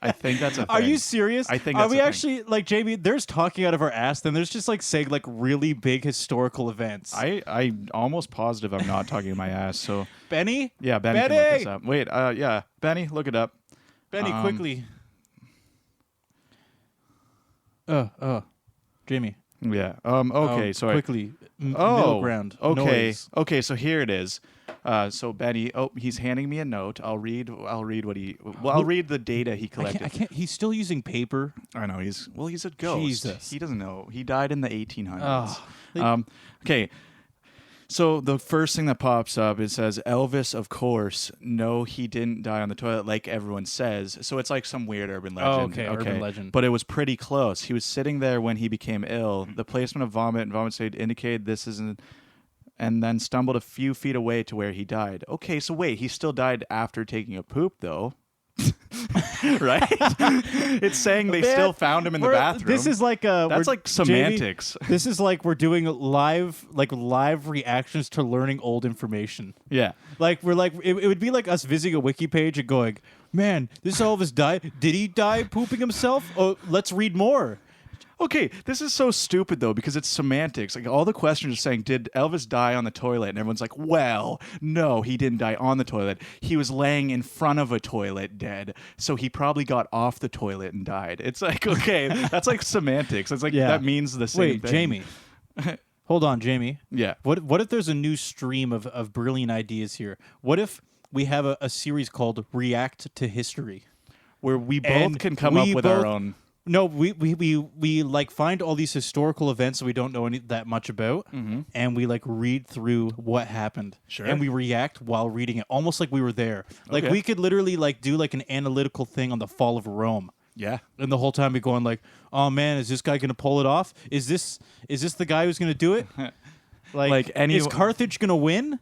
I think that's a thing. Are you serious? I think that's Are we actually, like, Jamie, there's talking out of our ass, then there's just, like, saying, like, really big historical events. I'm almost positive I'm not talking my ass, so... Benny? Yeah, Benny can look this up. Wait, yeah, Benny, look it up. Benny, quickly. Jamie. Yeah. Okay. Sorry. Quickly. Middle ground. Okay. Noise. Okay. So here it is. So Benny. Oh, he's handing me a note. I'll read what he. Well, I'll read the data he collected. I can't. He's still using paper. I know. He's a ghost. Jesus. He doesn't know. He died in the 1800s. Oh, okay. So the first thing that pops up, it says Elvis, of course. No, he didn't die on the toilet like everyone says. So it's like some weird urban legend. Okay, urban legend. But it was pretty close. He was sitting there when he became ill. The placement of vomit and vomit state indicated this isn't, and then stumbled a few feet away to where he died. Okay, so wait, he still died after taking a poop, though. Right? It's saying they still found him in the bathroom. This is like that's like semantics. Jamie, this is like we're doing live reactions to learning old information. Yeah. Like we're like it would be like us visiting a wiki page and going, man, this Elvis died. Did he die pooping himself? Oh, let's read more. Okay, this is so stupid, though, because it's semantics. Like, all the questions are saying, did Elvis die on the toilet? And everyone's like, well, no, he didn't die on the toilet. He was laying in front of a toilet dead, so he probably got off the toilet and died. It's like, okay, that's like semantics. It's like, that means the same thing. Wait, Jamie. Hold on, Jamie. Yeah. What if there's a new stream of brilliant ideas here? What if we have a series called React to History? Where we both can come up with our own... No, we like find all these historical events that we don't know that much about, and we like read through what happened. Sure. And we react while reading it, almost like we were there. Like Okay. we could literally like do like an analytical thing on the fall of Rome. Yeah. And the whole time we're going like, oh man, is this guy gonna pull it off? Is this the guy who's gonna do it? Is Carthage gonna win?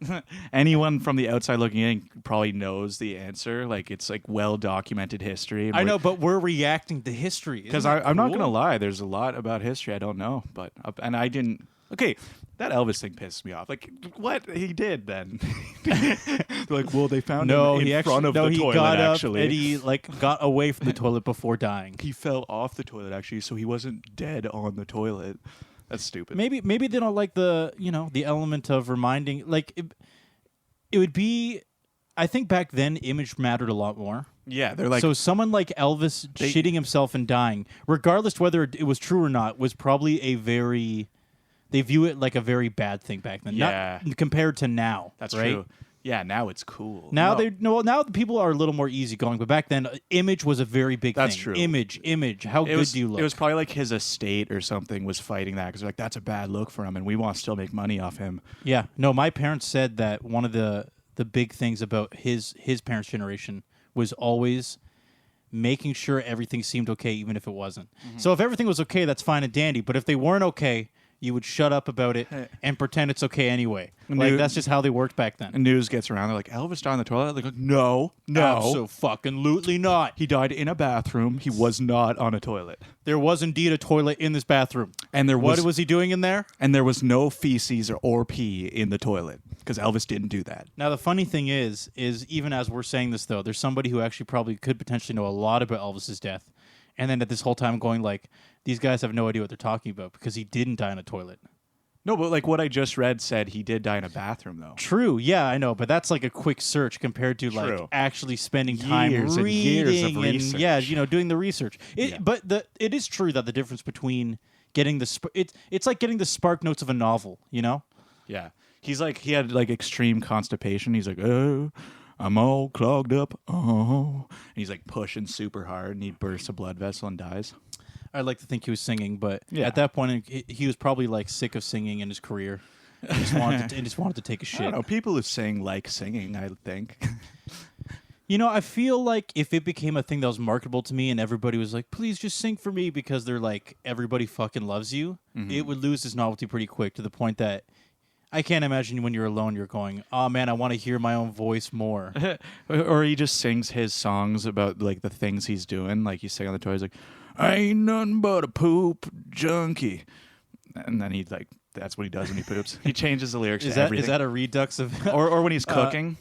Anyone from the outside looking in probably knows the answer. Like, it's like well documented history. I know, but we're reacting to history. Because I'm not gonna lie, there's a lot about history I don't know, but and I didn't. Okay, that Elvis thing pisses me off. Like, what he did then? They're like, well, they found him in front of the toilet. He got up actually, and he like got away from the toilet before dying. He fell off the toilet actually, so he wasn't dead on the toilet. That's stupid. Maybe they don't like the element of reminding. Like it would be. I think back then image mattered a lot more. Yeah, they're like, so someone like Elvis shitting himself and dying, regardless whether it was true or not, was probably they view it like a very bad thing back then. Yeah, not compared to now. That's right? true. Yeah, now it's cool. Now now the people are a little more easygoing, but back then, image was a very big thing. That's true. Image. How good do you look? It was probably like his estate or something was fighting that because they're like, that's a bad look for him, and we want to still make money off him. Yeah. No, my parents said that one of the big things about his parents' generation was always making sure everything seemed okay, even if it wasn't. Mm-hmm. So if everything was okay, that's fine and dandy. But if they weren't okay, you would shut up about it and pretend it's okay anyway. Like, that's just how they worked back then. And news gets around. They're like, Elvis died in the toilet? They're like, no. Abso-fucking-lutely not. He died in a bathroom. He was not on a toilet. There was indeed a toilet in this bathroom. And what was he doing in there? And there was no feces or pee in the toilet because Elvis didn't do that. Now, the funny thing is even as we're saying this, though, there's somebody who actually probably could potentially know a lot about Elvis's death. And then at this whole time going like, these guys have no idea what they're talking about because he didn't die in a toilet. No, but like what I just read said he did die in a bathroom, though. True, yeah, I know, but that's like a quick search compared to like actually spending time years reading and years of research. and doing the research. But it is true that the difference between getting it's like getting the spark notes of a novel, you know? Yeah, he had like extreme constipation. He's like, oh, I'm all clogged up. Oh, and he's like pushing super hard, and he bursts a blood vessel and dies. I'd like to think he was singing, but at that point, he was probably like sick of singing in his career. He just wanted to take a shit. I don't know. People who sing like singing, I think. I feel like if it became a thing that was marketable to me and everybody was like, please just sing for me because they're like, everybody fucking loves you, it would lose its novelty pretty quick to the point that I can't imagine when you're alone, you're going, oh man, I want to hear my own voice more. Or he just sings his songs about like the things he's doing. Like he's singing on the toy, he's like, I ain't nothing but a poop junkie. And then he's like, that's what he does when he poops. He changes the lyrics to everything. Is that a redux of... or when he's cooking.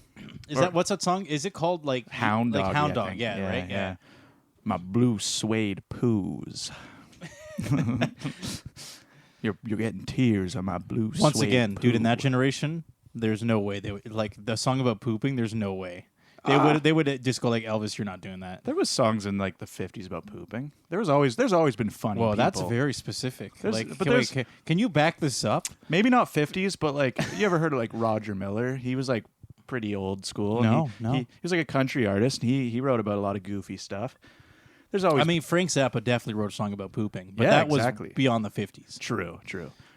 What's that song? Is it called like... Hound Dog. Like Hound Dog, right? Yeah. My blue suede poos. You're getting tears on my blue suede Once again, poo. dude, in that generation, there's no way they would... Like, the song about pooping, there's no way. They would just go like, Elvis, you're not doing that. There was songs in like the 50s about pooping. There's always been funny people. That's very specific. Can you back this up? Maybe not 50s, but like, you ever heard of like Roger Miller? He was like pretty old school. No. He was like a country artist, and he wrote about a lot of goofy stuff. There's always... I mean, Frank Zappa definitely wrote a song about pooping, but that was beyond the 50s. True.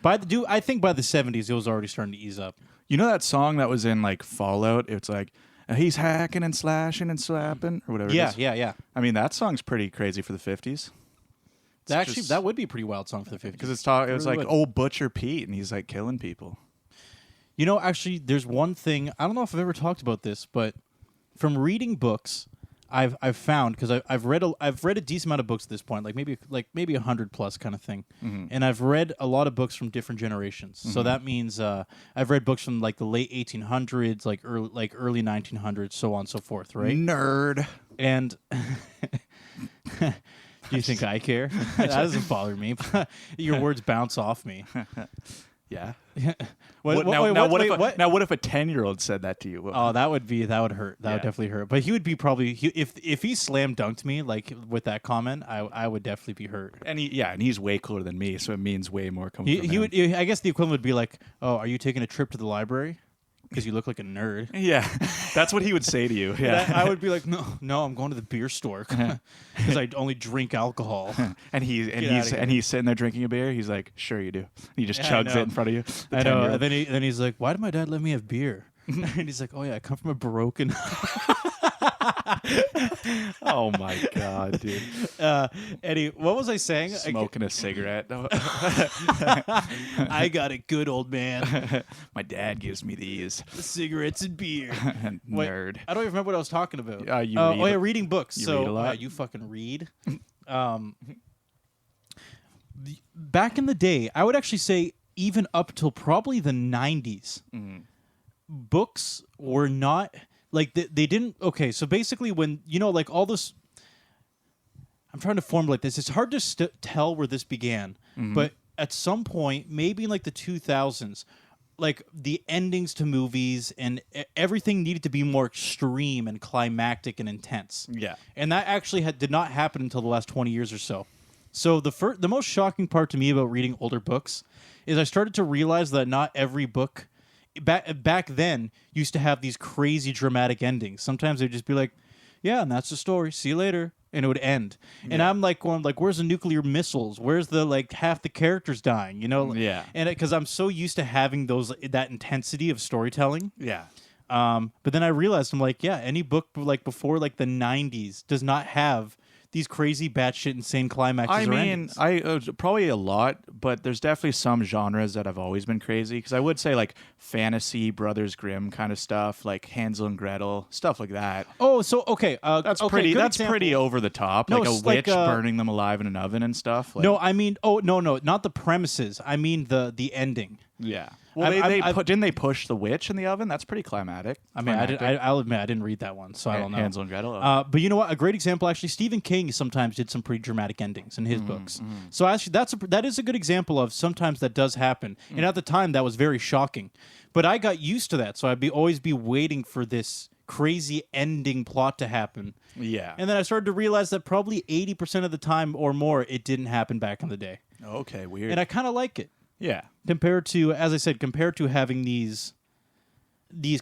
I think by the 70s, it was already starting to ease up. You know that song that was in like Fallout? It's like, he's hacking and slashing and slapping or whatever it is. Yeah. I mean, that song's pretty crazy for the 50s. That would be a pretty wild song for the 50s. Because it was like old Butcher Pete, and he's like killing people. Actually, there's one thing, I don't know if I've ever talked about this, but from reading books, I've found, because I've read a decent amount of books at this point, like maybe 100 plus kind of thing, and I've read a lot of books from different generations. So that means I've read books from like the late 1800s, like early 1900s, so on and so forth, right? Nerd. And do you think I care? That doesn't bother me. Your words bounce off me. Yeah. What if a 10-year-old said that to you? Oh, that would hurt. That would definitely hurt. But he would be if he slam dunked me like with that comment, I would definitely be hurt. And he's way cooler than me, so it means way more coming from him. I guess the equivalent would be like, "Oh, are you taking a trip to the library? Because you look like a nerd." Yeah, that's what he would say to you. Yeah, I would be like, no, I'm going to the beer store because I only drink alcohol. and he's sitting there drinking a beer. He's like, "Sure you do." He just chugs it in front of you. I know. And then he's like, "Why did my dad let me have beer?" And he's like, "Oh yeah, I come from a broken." Oh my god, dude. Eddie, what was I saying? Smoking a cigarette. I got it good, old man. My dad gives me these. Cigarettes and beer. Nerd. I don't even remember what I was talking about. Reading books. You read a lot? You fucking read. Back in the day, I would actually say even up till probably the 90s, books were not... Like, they didn't... Okay, so basically when, like all this... I'm trying to formulate this. It's hard to tell where this began. But at some point, maybe in like the 2000s, like the endings to movies and everything needed to be more extreme and climactic and intense. Yeah. And that actually did not happen until the last 20 years or so. So the most shocking part to me about reading older books is I started to realize that not every book... Back then, used to have these crazy dramatic endings. Sometimes they'd just be like, yeah, and that's the story. See you later. And it would end. Yeah. And I'm like going, like, where's the nuclear missiles? Where's the, like, half the characters dying? Yeah. And because I'm so used to having that intensity of storytelling. Yeah. But then I realized, I'm like, yeah, any book, like, before, like, the 90s does not have these crazy batshit insane climaxes. I or mean, endings. probably a lot, but there's definitely some genres that have always been crazy. Because I would say like fantasy, Brothers Grimm kind of stuff, like Hansel and Gretel, stuff like that. Oh, so okay, That's okay, pretty. good That's example. pretty over the top, No, like a it's witch like, burning them alive in an oven and stuff. Like, No, I mean, no, not the premises. I mean the ending. yeah. Well, didn't they push the witch in the oven? That's pretty climatic. I mean, I'll admit I didn't read that one, so I don't know. Hansel and Gretel. But you know what? A great example, actually, Stephen King sometimes did some pretty dramatic endings in his books. So actually, that is a good example of sometimes that does happen. And at the time, that was very shocking. But I got used to that, so I'd always be waiting for this crazy ending plot to happen. Yeah. And then I started to realize that probably 80% of the time or more, it didn't happen back in the day. Okay, weird. And I kind of like it. Yeah. Compared to, as I said, having these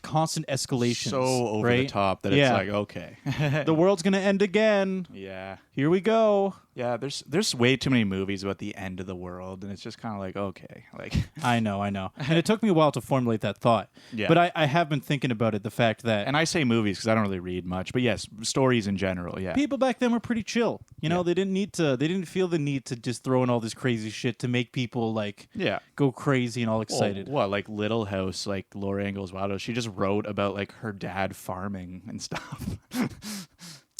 constant escalations. So over right? the top that it's like, okay. The world's going to end again. Yeah. Here we go. Yeah, there's way too many movies about the end of the world, and it's just kind of like, okay. Like I know. And it took me a while to formulate that thought. Yeah. But I have been thinking about it, the fact that... And I say movies because I don't really read much, but yes, stories in general, yeah. People back then were pretty chill. You know, they didn't feel the need to just throw in all this crazy shit to make people, like, go crazy and all excited. Well, what, like Little House, like Laura Ingalls Wilder, she just wrote about, like, her dad farming and stuff.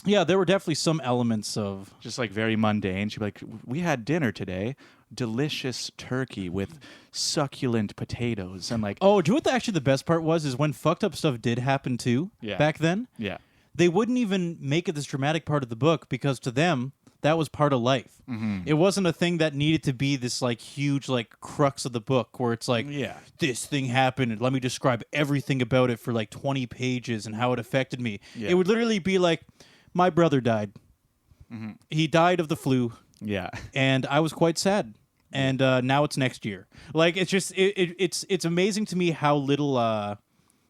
Yeah, there were definitely some elements of... Just, like, very mundane. She'd be like, we had dinner today. Delicious turkey with succulent potatoes. And, like... Oh, do you know what actually the best part was? Is when fucked up stuff did happen, too, back then. Yeah. They wouldn't even make it this dramatic part of the book because to them, that was part of life. Mm-hmm. It wasn't a thing that needed to be this, like, huge, like, crux of the book where it's like, this thing happened and let me describe everything about it for, like, 20 pages and how it affected me. Yeah. It would literally be like... My brother died. Mm-hmm. He died of the flu. Yeah. And I was quite sad. And now it's next year. Like, it's just, it's amazing to me how little,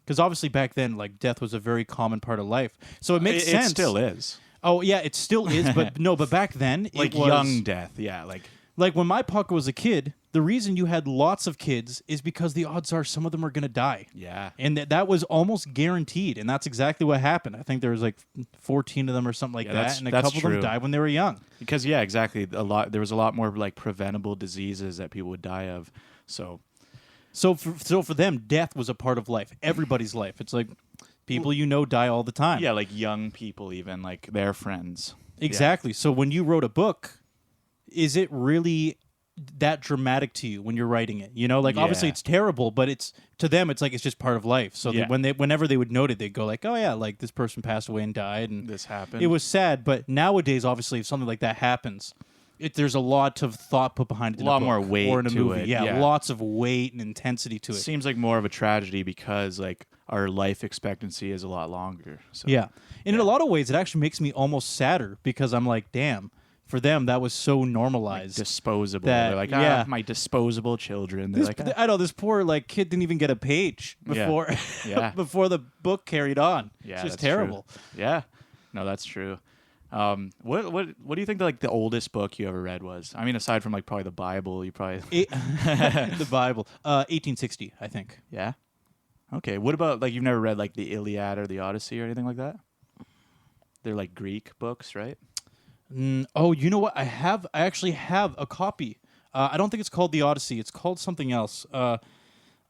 because obviously back then, like, death was a very common part of life. So it makes sense. It still is. Oh, yeah, it still is. But no, but back then, like, it was... young death, yeah. Like, when my Pucker was a kid, the reason you had lots of kids is because the odds are some of them are going to die. Yeah. And that was almost guaranteed, and that's exactly what happened. I think there was like 14 of them or something like that, and a couple of them died when they were young. Because, yeah, exactly. There was a lot more, like, preventable diseases that people would die of, so... So for them, death was a part of life, everybody's life. It's like people you know die all the time. Yeah, like young people even, like their friends. Exactly. Yeah. So when you wrote a book, is it really that dramatic to you when you're writing it? You know, like obviously it's terrible, but it's to them it's like it's just part of life. So whenever they would note it, they'd go like, "Oh yeah, like this person passed away and died, and this happened." It was sad, but nowadays, obviously, if something like that happens, there's a lot of thought put behind it. A lot more weight or in a to movie. it. Yeah, lots of weight and intensity to it. Seems like more of a tragedy because like our life expectancy is a lot longer. So. Yeah, and in a lot of ways, it actually makes me almost sadder because I'm like, damn. For them, that was so normalized. Like disposable. That, they're like, my disposable children. They're like, I know this poor like kid didn't even get a page before before the book carried on. Yeah, it's just terrible. True. Yeah, no, that's true. What do you think like the oldest book you ever read was? I mean, aside from like probably the Bible, you probably the Bible, 1860, I think. Yeah. Okay. What about like you've never read like the Iliad or the Odyssey or anything like that? They're like Greek books, right? Oh, you know what? I actually have a copy. I don't think it's called the Odyssey. It's called something else. But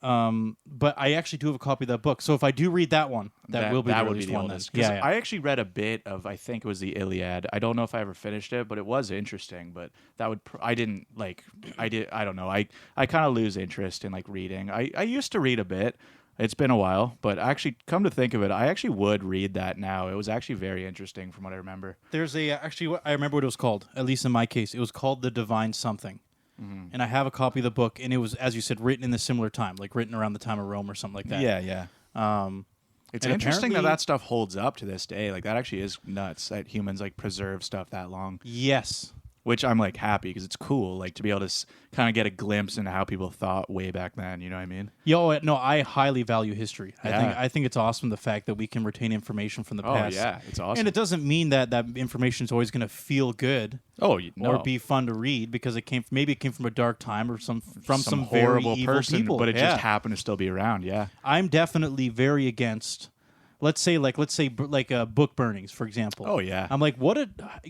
I actually do have a copy of that book. So if I do read that one, that will be the earliest one. Oldest. Yeah. I actually read a bit of. I think it was the Iliad. I don't know if I ever finished it, but it was interesting. But that would. I didn't like. I did. I don't know. I kind of lose interest in like reading. I used to read a bit. It's been a while, but actually, come to think of it, I actually would read that now. It was actually very interesting from what I remember. There's I remember what it was called, at least in my case. It was called The Divine Something. Mm-hmm. And I have a copy of the book, and it was, as you said, written in a similar time, like written around the time of Rome or something like that. Yeah. It's interesting that stuff holds up to this day. Like, that actually is nuts that humans, like, preserve stuff that long. Yes. Which I'm like happy because it's cool, like to be able to kind of get a glimpse into how people thought way back then. You know what I mean? No, I highly value history. Yeah. I think it's awesome the fact that we can retain information from the past. Oh yeah, it's awesome. And it doesn't mean that information is always going to feel good. Oh no. Or be fun to read because it came from a dark time or some horrible very evil person, people. but it just happened to still be around. Yeah, I'm definitely very against let's say book burnings, for example. Oh, yeah. I'm like,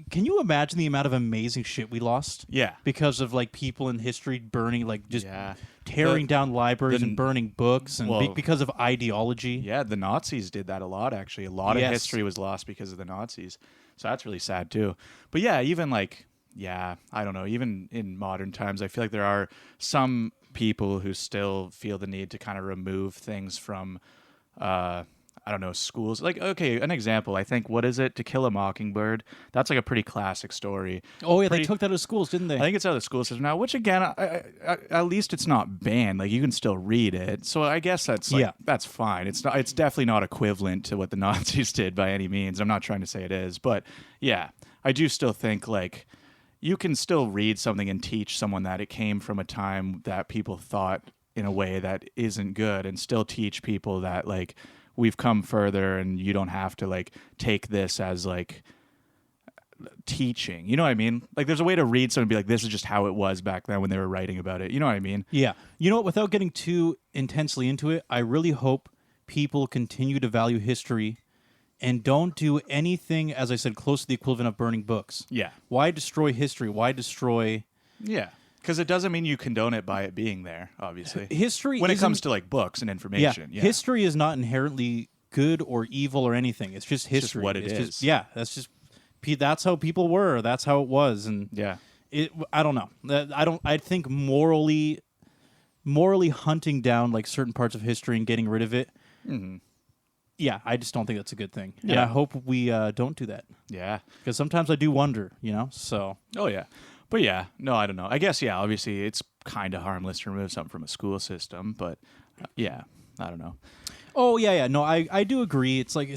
can you imagine the amount of amazing shit we lost? Yeah. Because of like people in history burning, like just Yeah. tearing down libraries and burning books, and because of ideology. Yeah, the Nazis did that a lot, actually. A lot of history was lost because of the Nazis. So that's really sad too. But yeah, even like, I don't know, even in modern times, I feel like there are some people who still feel the need to kind of remove things from I don't know, schools. Like, okay, an example, I think, what is it? To Kill a Mockingbird. That's like a pretty classic story. Oh, yeah, they took that out of schools, didn't they? I think it's out of the school system now, which, again, at least it's not banned. Like, you can still read it. So I guess that's that's fine. It's definitely not equivalent to what the Nazis did by any means. I'm not trying to say it is. But, yeah, I do still think, like, you can still read something and teach someone that it came from a time that people thought in a way that isn't good, and still teach people that, like, we've come further and you don't have to like take this as like teaching. You know what I mean? Like there's a way to read something and be like, this is just how it was back then when they were writing about it. You know what I mean? Yeah. You know what? Without getting too intensely into it, I really hope people continue to value history and don't do anything, as I said, close to the equivalent of burning books. Yeah. Why destroy history? Why destroy... Yeah. Because it doesn't mean you condone it by it being there, obviously. History when it comes to like books and information. Yeah. History is not inherently good or evil or anything. It's just history. It's just what it is. That's how people were. That's how it was. And I don't know. I think morally hunting down like certain parts of history and getting rid of it. Mm-hmm. Yeah, I just don't think that's a good thing. Yeah. And I hope we don't do that. Yeah. Because sometimes I do wonder, so. Oh, yeah. But yeah, no, I don't know. I guess, obviously it's kind of harmless to remove something from a school system, but I don't know. Oh, yeah. No, I do agree. It's like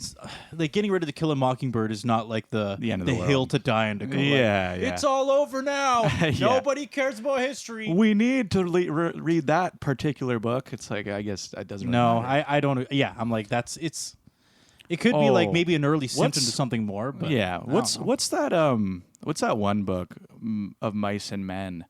getting rid of the Kill a Mockingbird is not like the end of the world. Hill to die on to go. Yeah. It's all over now. Nobody cares about history. We need to read that particular book. It's like, I guess that doesn't really matter. I don't. Yeah, I'm like, it could be like maybe an early symptom to something more. But what's that one book of Mice and Men?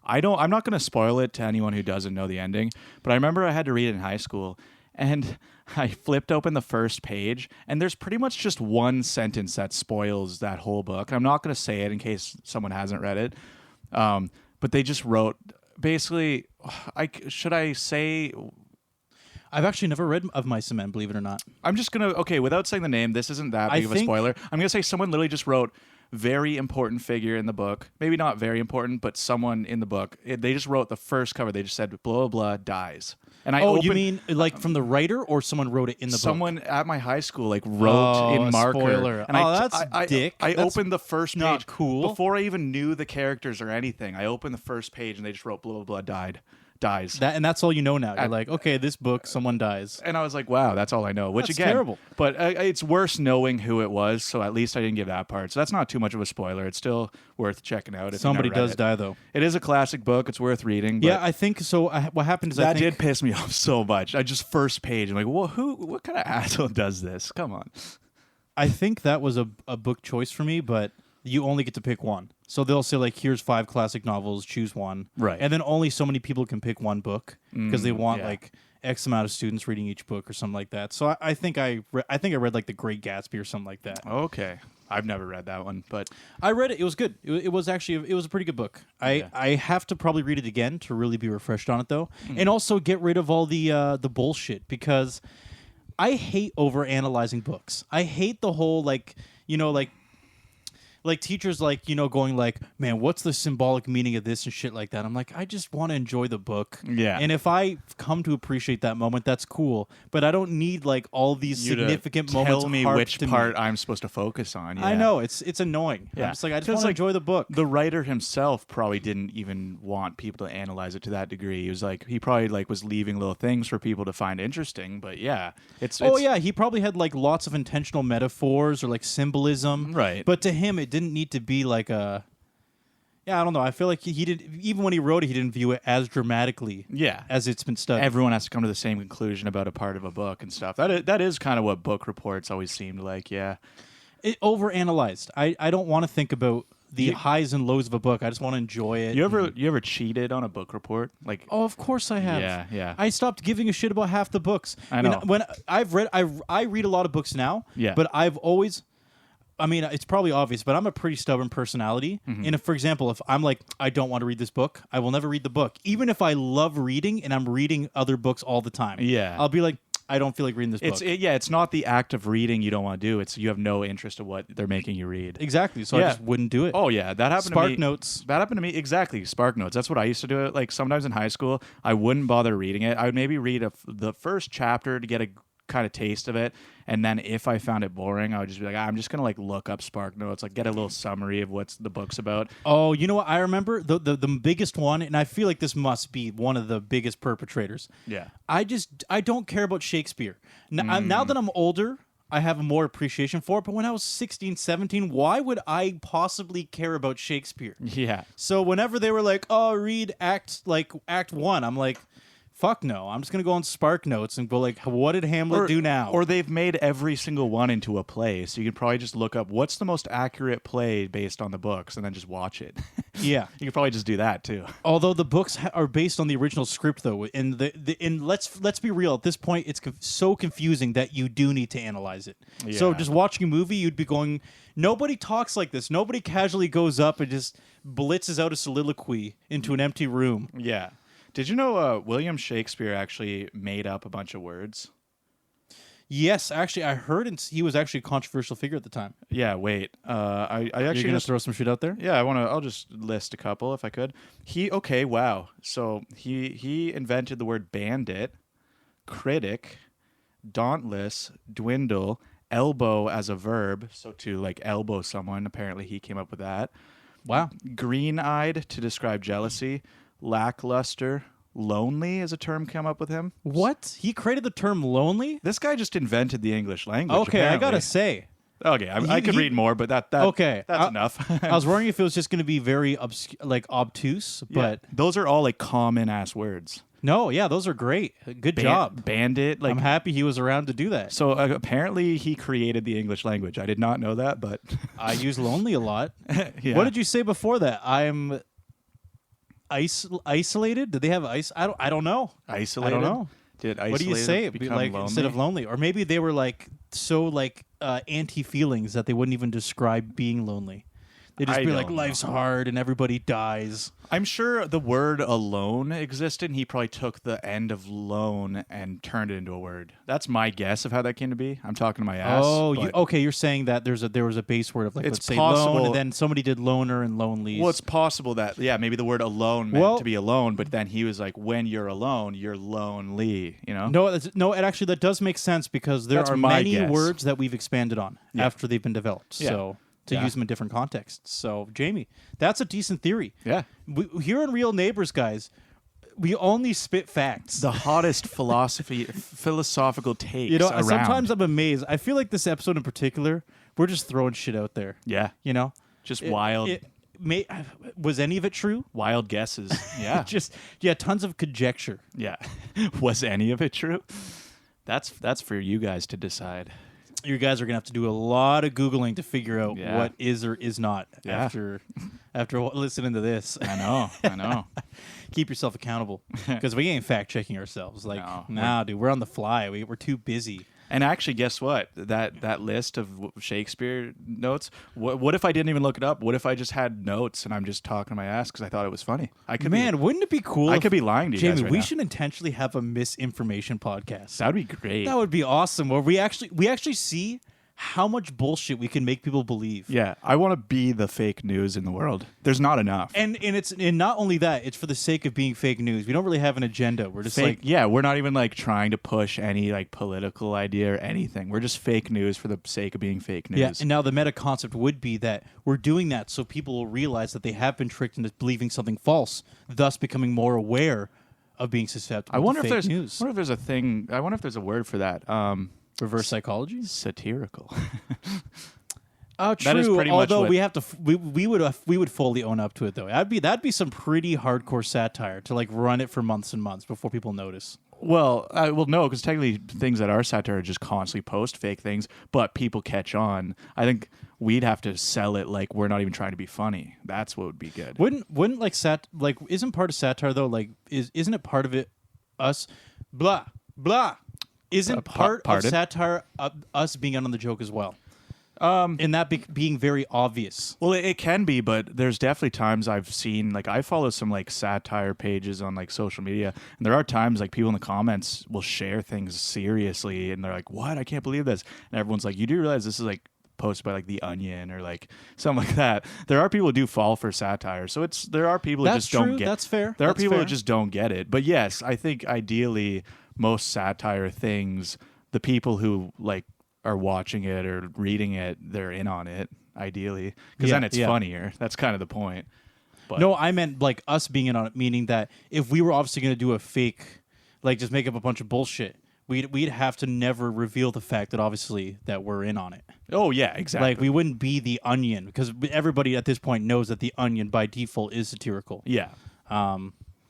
I'm not going to spoil it to anyone who doesn't know the ending, but I remember I had to read it in high school, and I flipped open the first page, and there's pretty much just one sentence that spoils that whole book. I'm not going to say it in case someone hasn't read it, but they just wrote basically. Should I say? I've actually never read Of Mice and Men, believe it or not. I'm just going to, without saying the name, this isn't that big of a spoiler. I'm going to say someone literally just wrote very important figure in the book. Maybe not very important, but someone in the book. They just wrote the first cover. They just said, blah, blah, blah, dies. And you mean like from the writer, or someone wrote it in the book? Someone at my high school wrote in marker. Spoiler. And that's dick. I opened the first page. Not cool. Before I even knew the characters or anything, I opened the first page and they just wrote, blah, blah, blah, dies. And that's all you know now. You're like, okay, this book, someone dies. And I was like, wow, that's all I know. Which that's again, terrible. But it's worse knowing who it was. So at least I didn't give that part. So that's not too much of a spoiler. It's still worth checking out. If somebody does die, though. It is a classic book. It's worth reading. But yeah, I think so. What happened is that did piss me off so much. I just first page. I'm like, well, what kind of asshole does this? Come on. I think that was a book choice for me, but you only get to pick one. So they'll say, like, here's 5 classic novels, choose one. Right. And then only so many people can pick one book because they want, like, X amount of students reading each book or something like that. So I think I read, like, The Great Gatsby or something like that. Okay. I've never read that one, but... I read it. It was good. It was actually... It was a pretty good book. I have to probably read it again to really be refreshed on it, though. And also get rid of all the bullshit, because I hate overanalyzing books. I hate the whole, like teachers, like, going like, man, what's the symbolic meaning of this and shit like that. I'm like, I just want to enjoy the book. Yeah. And if I come to appreciate that moment, that's cool. But I don't need like all these significant moments. Tell me which part I'm supposed to focus on. Yeah. I know it's annoying. Yeah. I'm just like, I just want to enjoy the book. The writer himself probably didn't even want people to analyze it to that degree. He was like, he probably like was leaving little things for people to find interesting. But yeah, he probably had like lots of intentional metaphors or like symbolism. Right. But to him, it didn't need to be like a... Yeah, I don't know. I feel like he did. Even when he wrote it, he didn't view it as dramatically as it's been studied. Everyone has to come to the same conclusion about a part of a book and stuff. That is kind of what book reports always seemed like, yeah. It overanalyzed. I don't want to think about the highs and lows of a book. I just want to enjoy it. You ever cheated on a book report? Like, oh, of course I have. Yeah. I stopped giving a shit about half the books. I know. When I've read, I read a lot of books now. Yeah. But I've always, I mean, it's probably obvious, but I'm a pretty stubborn personality. Mm-hmm. And if, for example, if I'm like, I don't want to read this book, I will never read the book. Even if I love reading and I'm reading other books all the time. Yeah. I'll be like, I don't feel like reading this book. It's not the act of reading you don't want to do. It's you have no interest in what they're making you read. Exactly. So I just wouldn't do it. Oh yeah, that happened to me. Spark Notes. That happened to me exactly. Spark Notes. That's what I used to do. Like sometimes in high school, I wouldn't bother reading it. I would maybe read the first chapter to get a kind of taste of it, and then if I found it boring, I would just be like, I'm just gonna like look up Spark Notes, like get a little summary of what's the book's about. Oh, you know what? I remember the biggest one, and I feel like this must be one of the biggest perpetrators. Yeah. I don't care about Shakespeare. Now that I'm older, I have more appreciation for it, but when I was 16, 17, why would I possibly care about Shakespeare? Yeah. So whenever they were like, oh, read act 1, I'm like, fuck no. I'm just going to go on Spark Notes and go like, what did Hamlet do now? Or they've made every single one into a play, so you can probably just look up what's the most accurate play based on the books and then just watch it. Yeah. You could probably just do that too. Although the books are based on the original script, though, and let's be real. At this point, it's so confusing that you do need to analyze it. Yeah. So just watching a movie, you'd be going, nobody talks like this. Nobody casually goes up and just blitzes out a soliloquy into an empty room. Yeah. Did you know William Shakespeare actually made up a bunch of words? Yes, actually, I heard he was actually a controversial figure at the time. Yeah, wait. I actually You're gonna throw some shit out there? Yeah, I'll just list a couple if I could. Wow. So he invented the word bandit, critic, dauntless, dwindle, elbow as a verb, so to like elbow someone. Apparently, he came up with that. Wow. Green-eyed to describe jealousy, lackluster. Lonely is a term come up with him. What? He created the term lonely? This guy just invented the English language. Okay, apparently. I gotta say. Okay, I could read more, but that's enough. I was wondering if it was just going to be very obtuse, but those are all like common ass words. No, yeah, those are great. Good job. Bandit. Like, I'm happy he was around to do that. So apparently he created the English language. I did not know that, but I use lonely a lot. Yeah. What did you say before that? I'm isolated? Did they have ice? I don't know. Isolated? I don't know. Did what do you say? become like lonely? Instead of lonely, or maybe they were like so like anti feelings that they wouldn't even describe being lonely. They just be like, life's hard and everybody dies. I'm sure the word alone existed, and he probably took the end of lone and turned it into a word. That's my guess of how that came to be. I'm talking to my ass. Oh, okay. You're saying that there was a base word of like, let's say lone, and then somebody did loner and lonely. Well, it's possible that, maybe the word alone meant to be alone, but then he was like, when you're alone, you're lonely, you know? No, actually, that does make sense because there are many words that we've expanded on after they've been developed. Yeah. So to use them in different contexts. So, Jamie, that's a decent theory. Yeah. Here in Real Neighbors, guys, we only spit facts. The hottest philosophical takes around. Sometimes I'm amazed. I feel like this episode in particular, we're just throwing shit out there. Yeah. You know? Just wild. Was any of it true? Wild guesses. Yeah. Tons of conjecture. Yeah. Was any of it true? That's for you guys to decide. You guys are gonna have to do a lot of Googling to figure out what is or is not after listening to this. I know. Keep yourself accountable because we ain't fact checking ourselves. Like, dude, we're on the fly. We're too busy. And actually, guess what? That list of Shakespeare notes. What if I didn't even look it up? What if I just had notes and I'm just talking to my ass because I thought it was funny? Wouldn't it be cool? I could be lying to you, Jamie. guys We should intentionally have a misinformation podcast. That'd be great. That would be awesome. Where we actually see how much bullshit we can make people believe. Yeah, I want to be the fake news in the world. There's not enough. And not only that, it's for the sake of being fake news. We don't really have an agenda. We're just we're not even like trying to push any like political idea or anything. We're just fake news for the sake of being fake news. Yeah, and now the meta concept would be that we're doing that so people will realize that they have been tricked into believing something false, thus becoming more aware of being susceptible to fake news. I wonder if there's a thing. I wonder if there's a word for that. Reverse psychology? Satirical. Oh, true. That is pretty Although much we have to, we would fully own up to it though. That'd be some pretty hardcore satire to like run it for months and months before people notice. Well, no, because technically things that are satire are just constantly post fake things, but people catch on. I think we'd have to sell it like we're not even trying to be funny. That's what would be good. Wouldn't like isn't part of satire though, like isn't it part of it us blah blah isn't part of satire us being in on the joke as well? And that being very obvious. Well, it can be, but there's definitely times I've seen, like, I follow some like satire pages on like social media, and there are times like people in the comments will share things seriously, and they're like, "What? I can't believe this!" And everyone's like, "You do realize this is like posted by like The Onion or like something like that?" There are people who do fall for satire, so there are people who just don't get. That's fair. There are people who just don't get it. But yes, I think ideally most satire things, the people who like are watching it or reading it, they're in on it, ideally, because then it's funnier. That's kind of the point. But no, I meant like us being in on it, meaning that if we were obviously going to do a fake, like just make up a bunch of bullshit, we'd have to never reveal the fact that obviously that we're in on it. Oh yeah, exactly. Like we wouldn't be The Onion, because everybody at this point knows that The Onion by default is satirical. Yeah.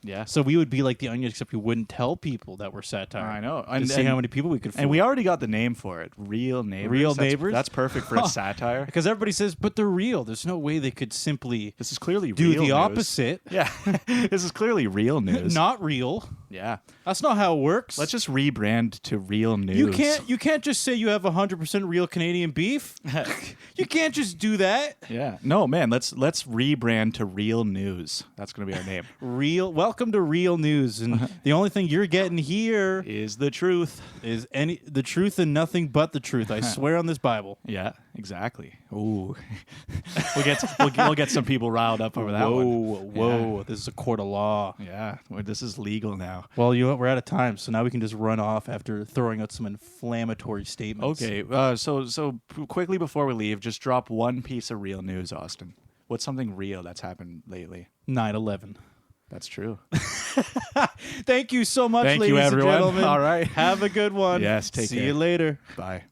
Yeah. So we would be like The Onion, except we wouldn't tell people that we're satire. I know. And see how many people we could fool. And we already got the name for it. Real Neighbours. Real Neighbours? That's perfect for a satire. Because everybody says, but they're real. There's no way they could simply this is clearly do real the news. Opposite. Yeah. This is clearly real news. Not real. Yeah. That's not how it works. Let's just rebrand to Real News. You can't just say you have 100% real Canadian beef. You can't just do that. Yeah. No, man, let's rebrand to Real News. That's going to be our name. Welcome to Real News, and the only thing you're getting here is the truth. Is the truth and nothing but the truth. I swear on this Bible. Yeah, exactly. Ooh. we'll get some people riled up over that one. Whoa. Yeah. This is a court of law. Yeah, this is legal now. Well, you know what? We're out of time, so now we can just run off after throwing out some inflammatory statements. Okay, so quickly before we leave, just drop one piece of real news, Austin. What's something real that's happened lately? 9/11. That's true. Thank you so much, Thank ladies you, everyone. and gentlemen. All right. Have a good one. Yes, take care. See you later. Bye.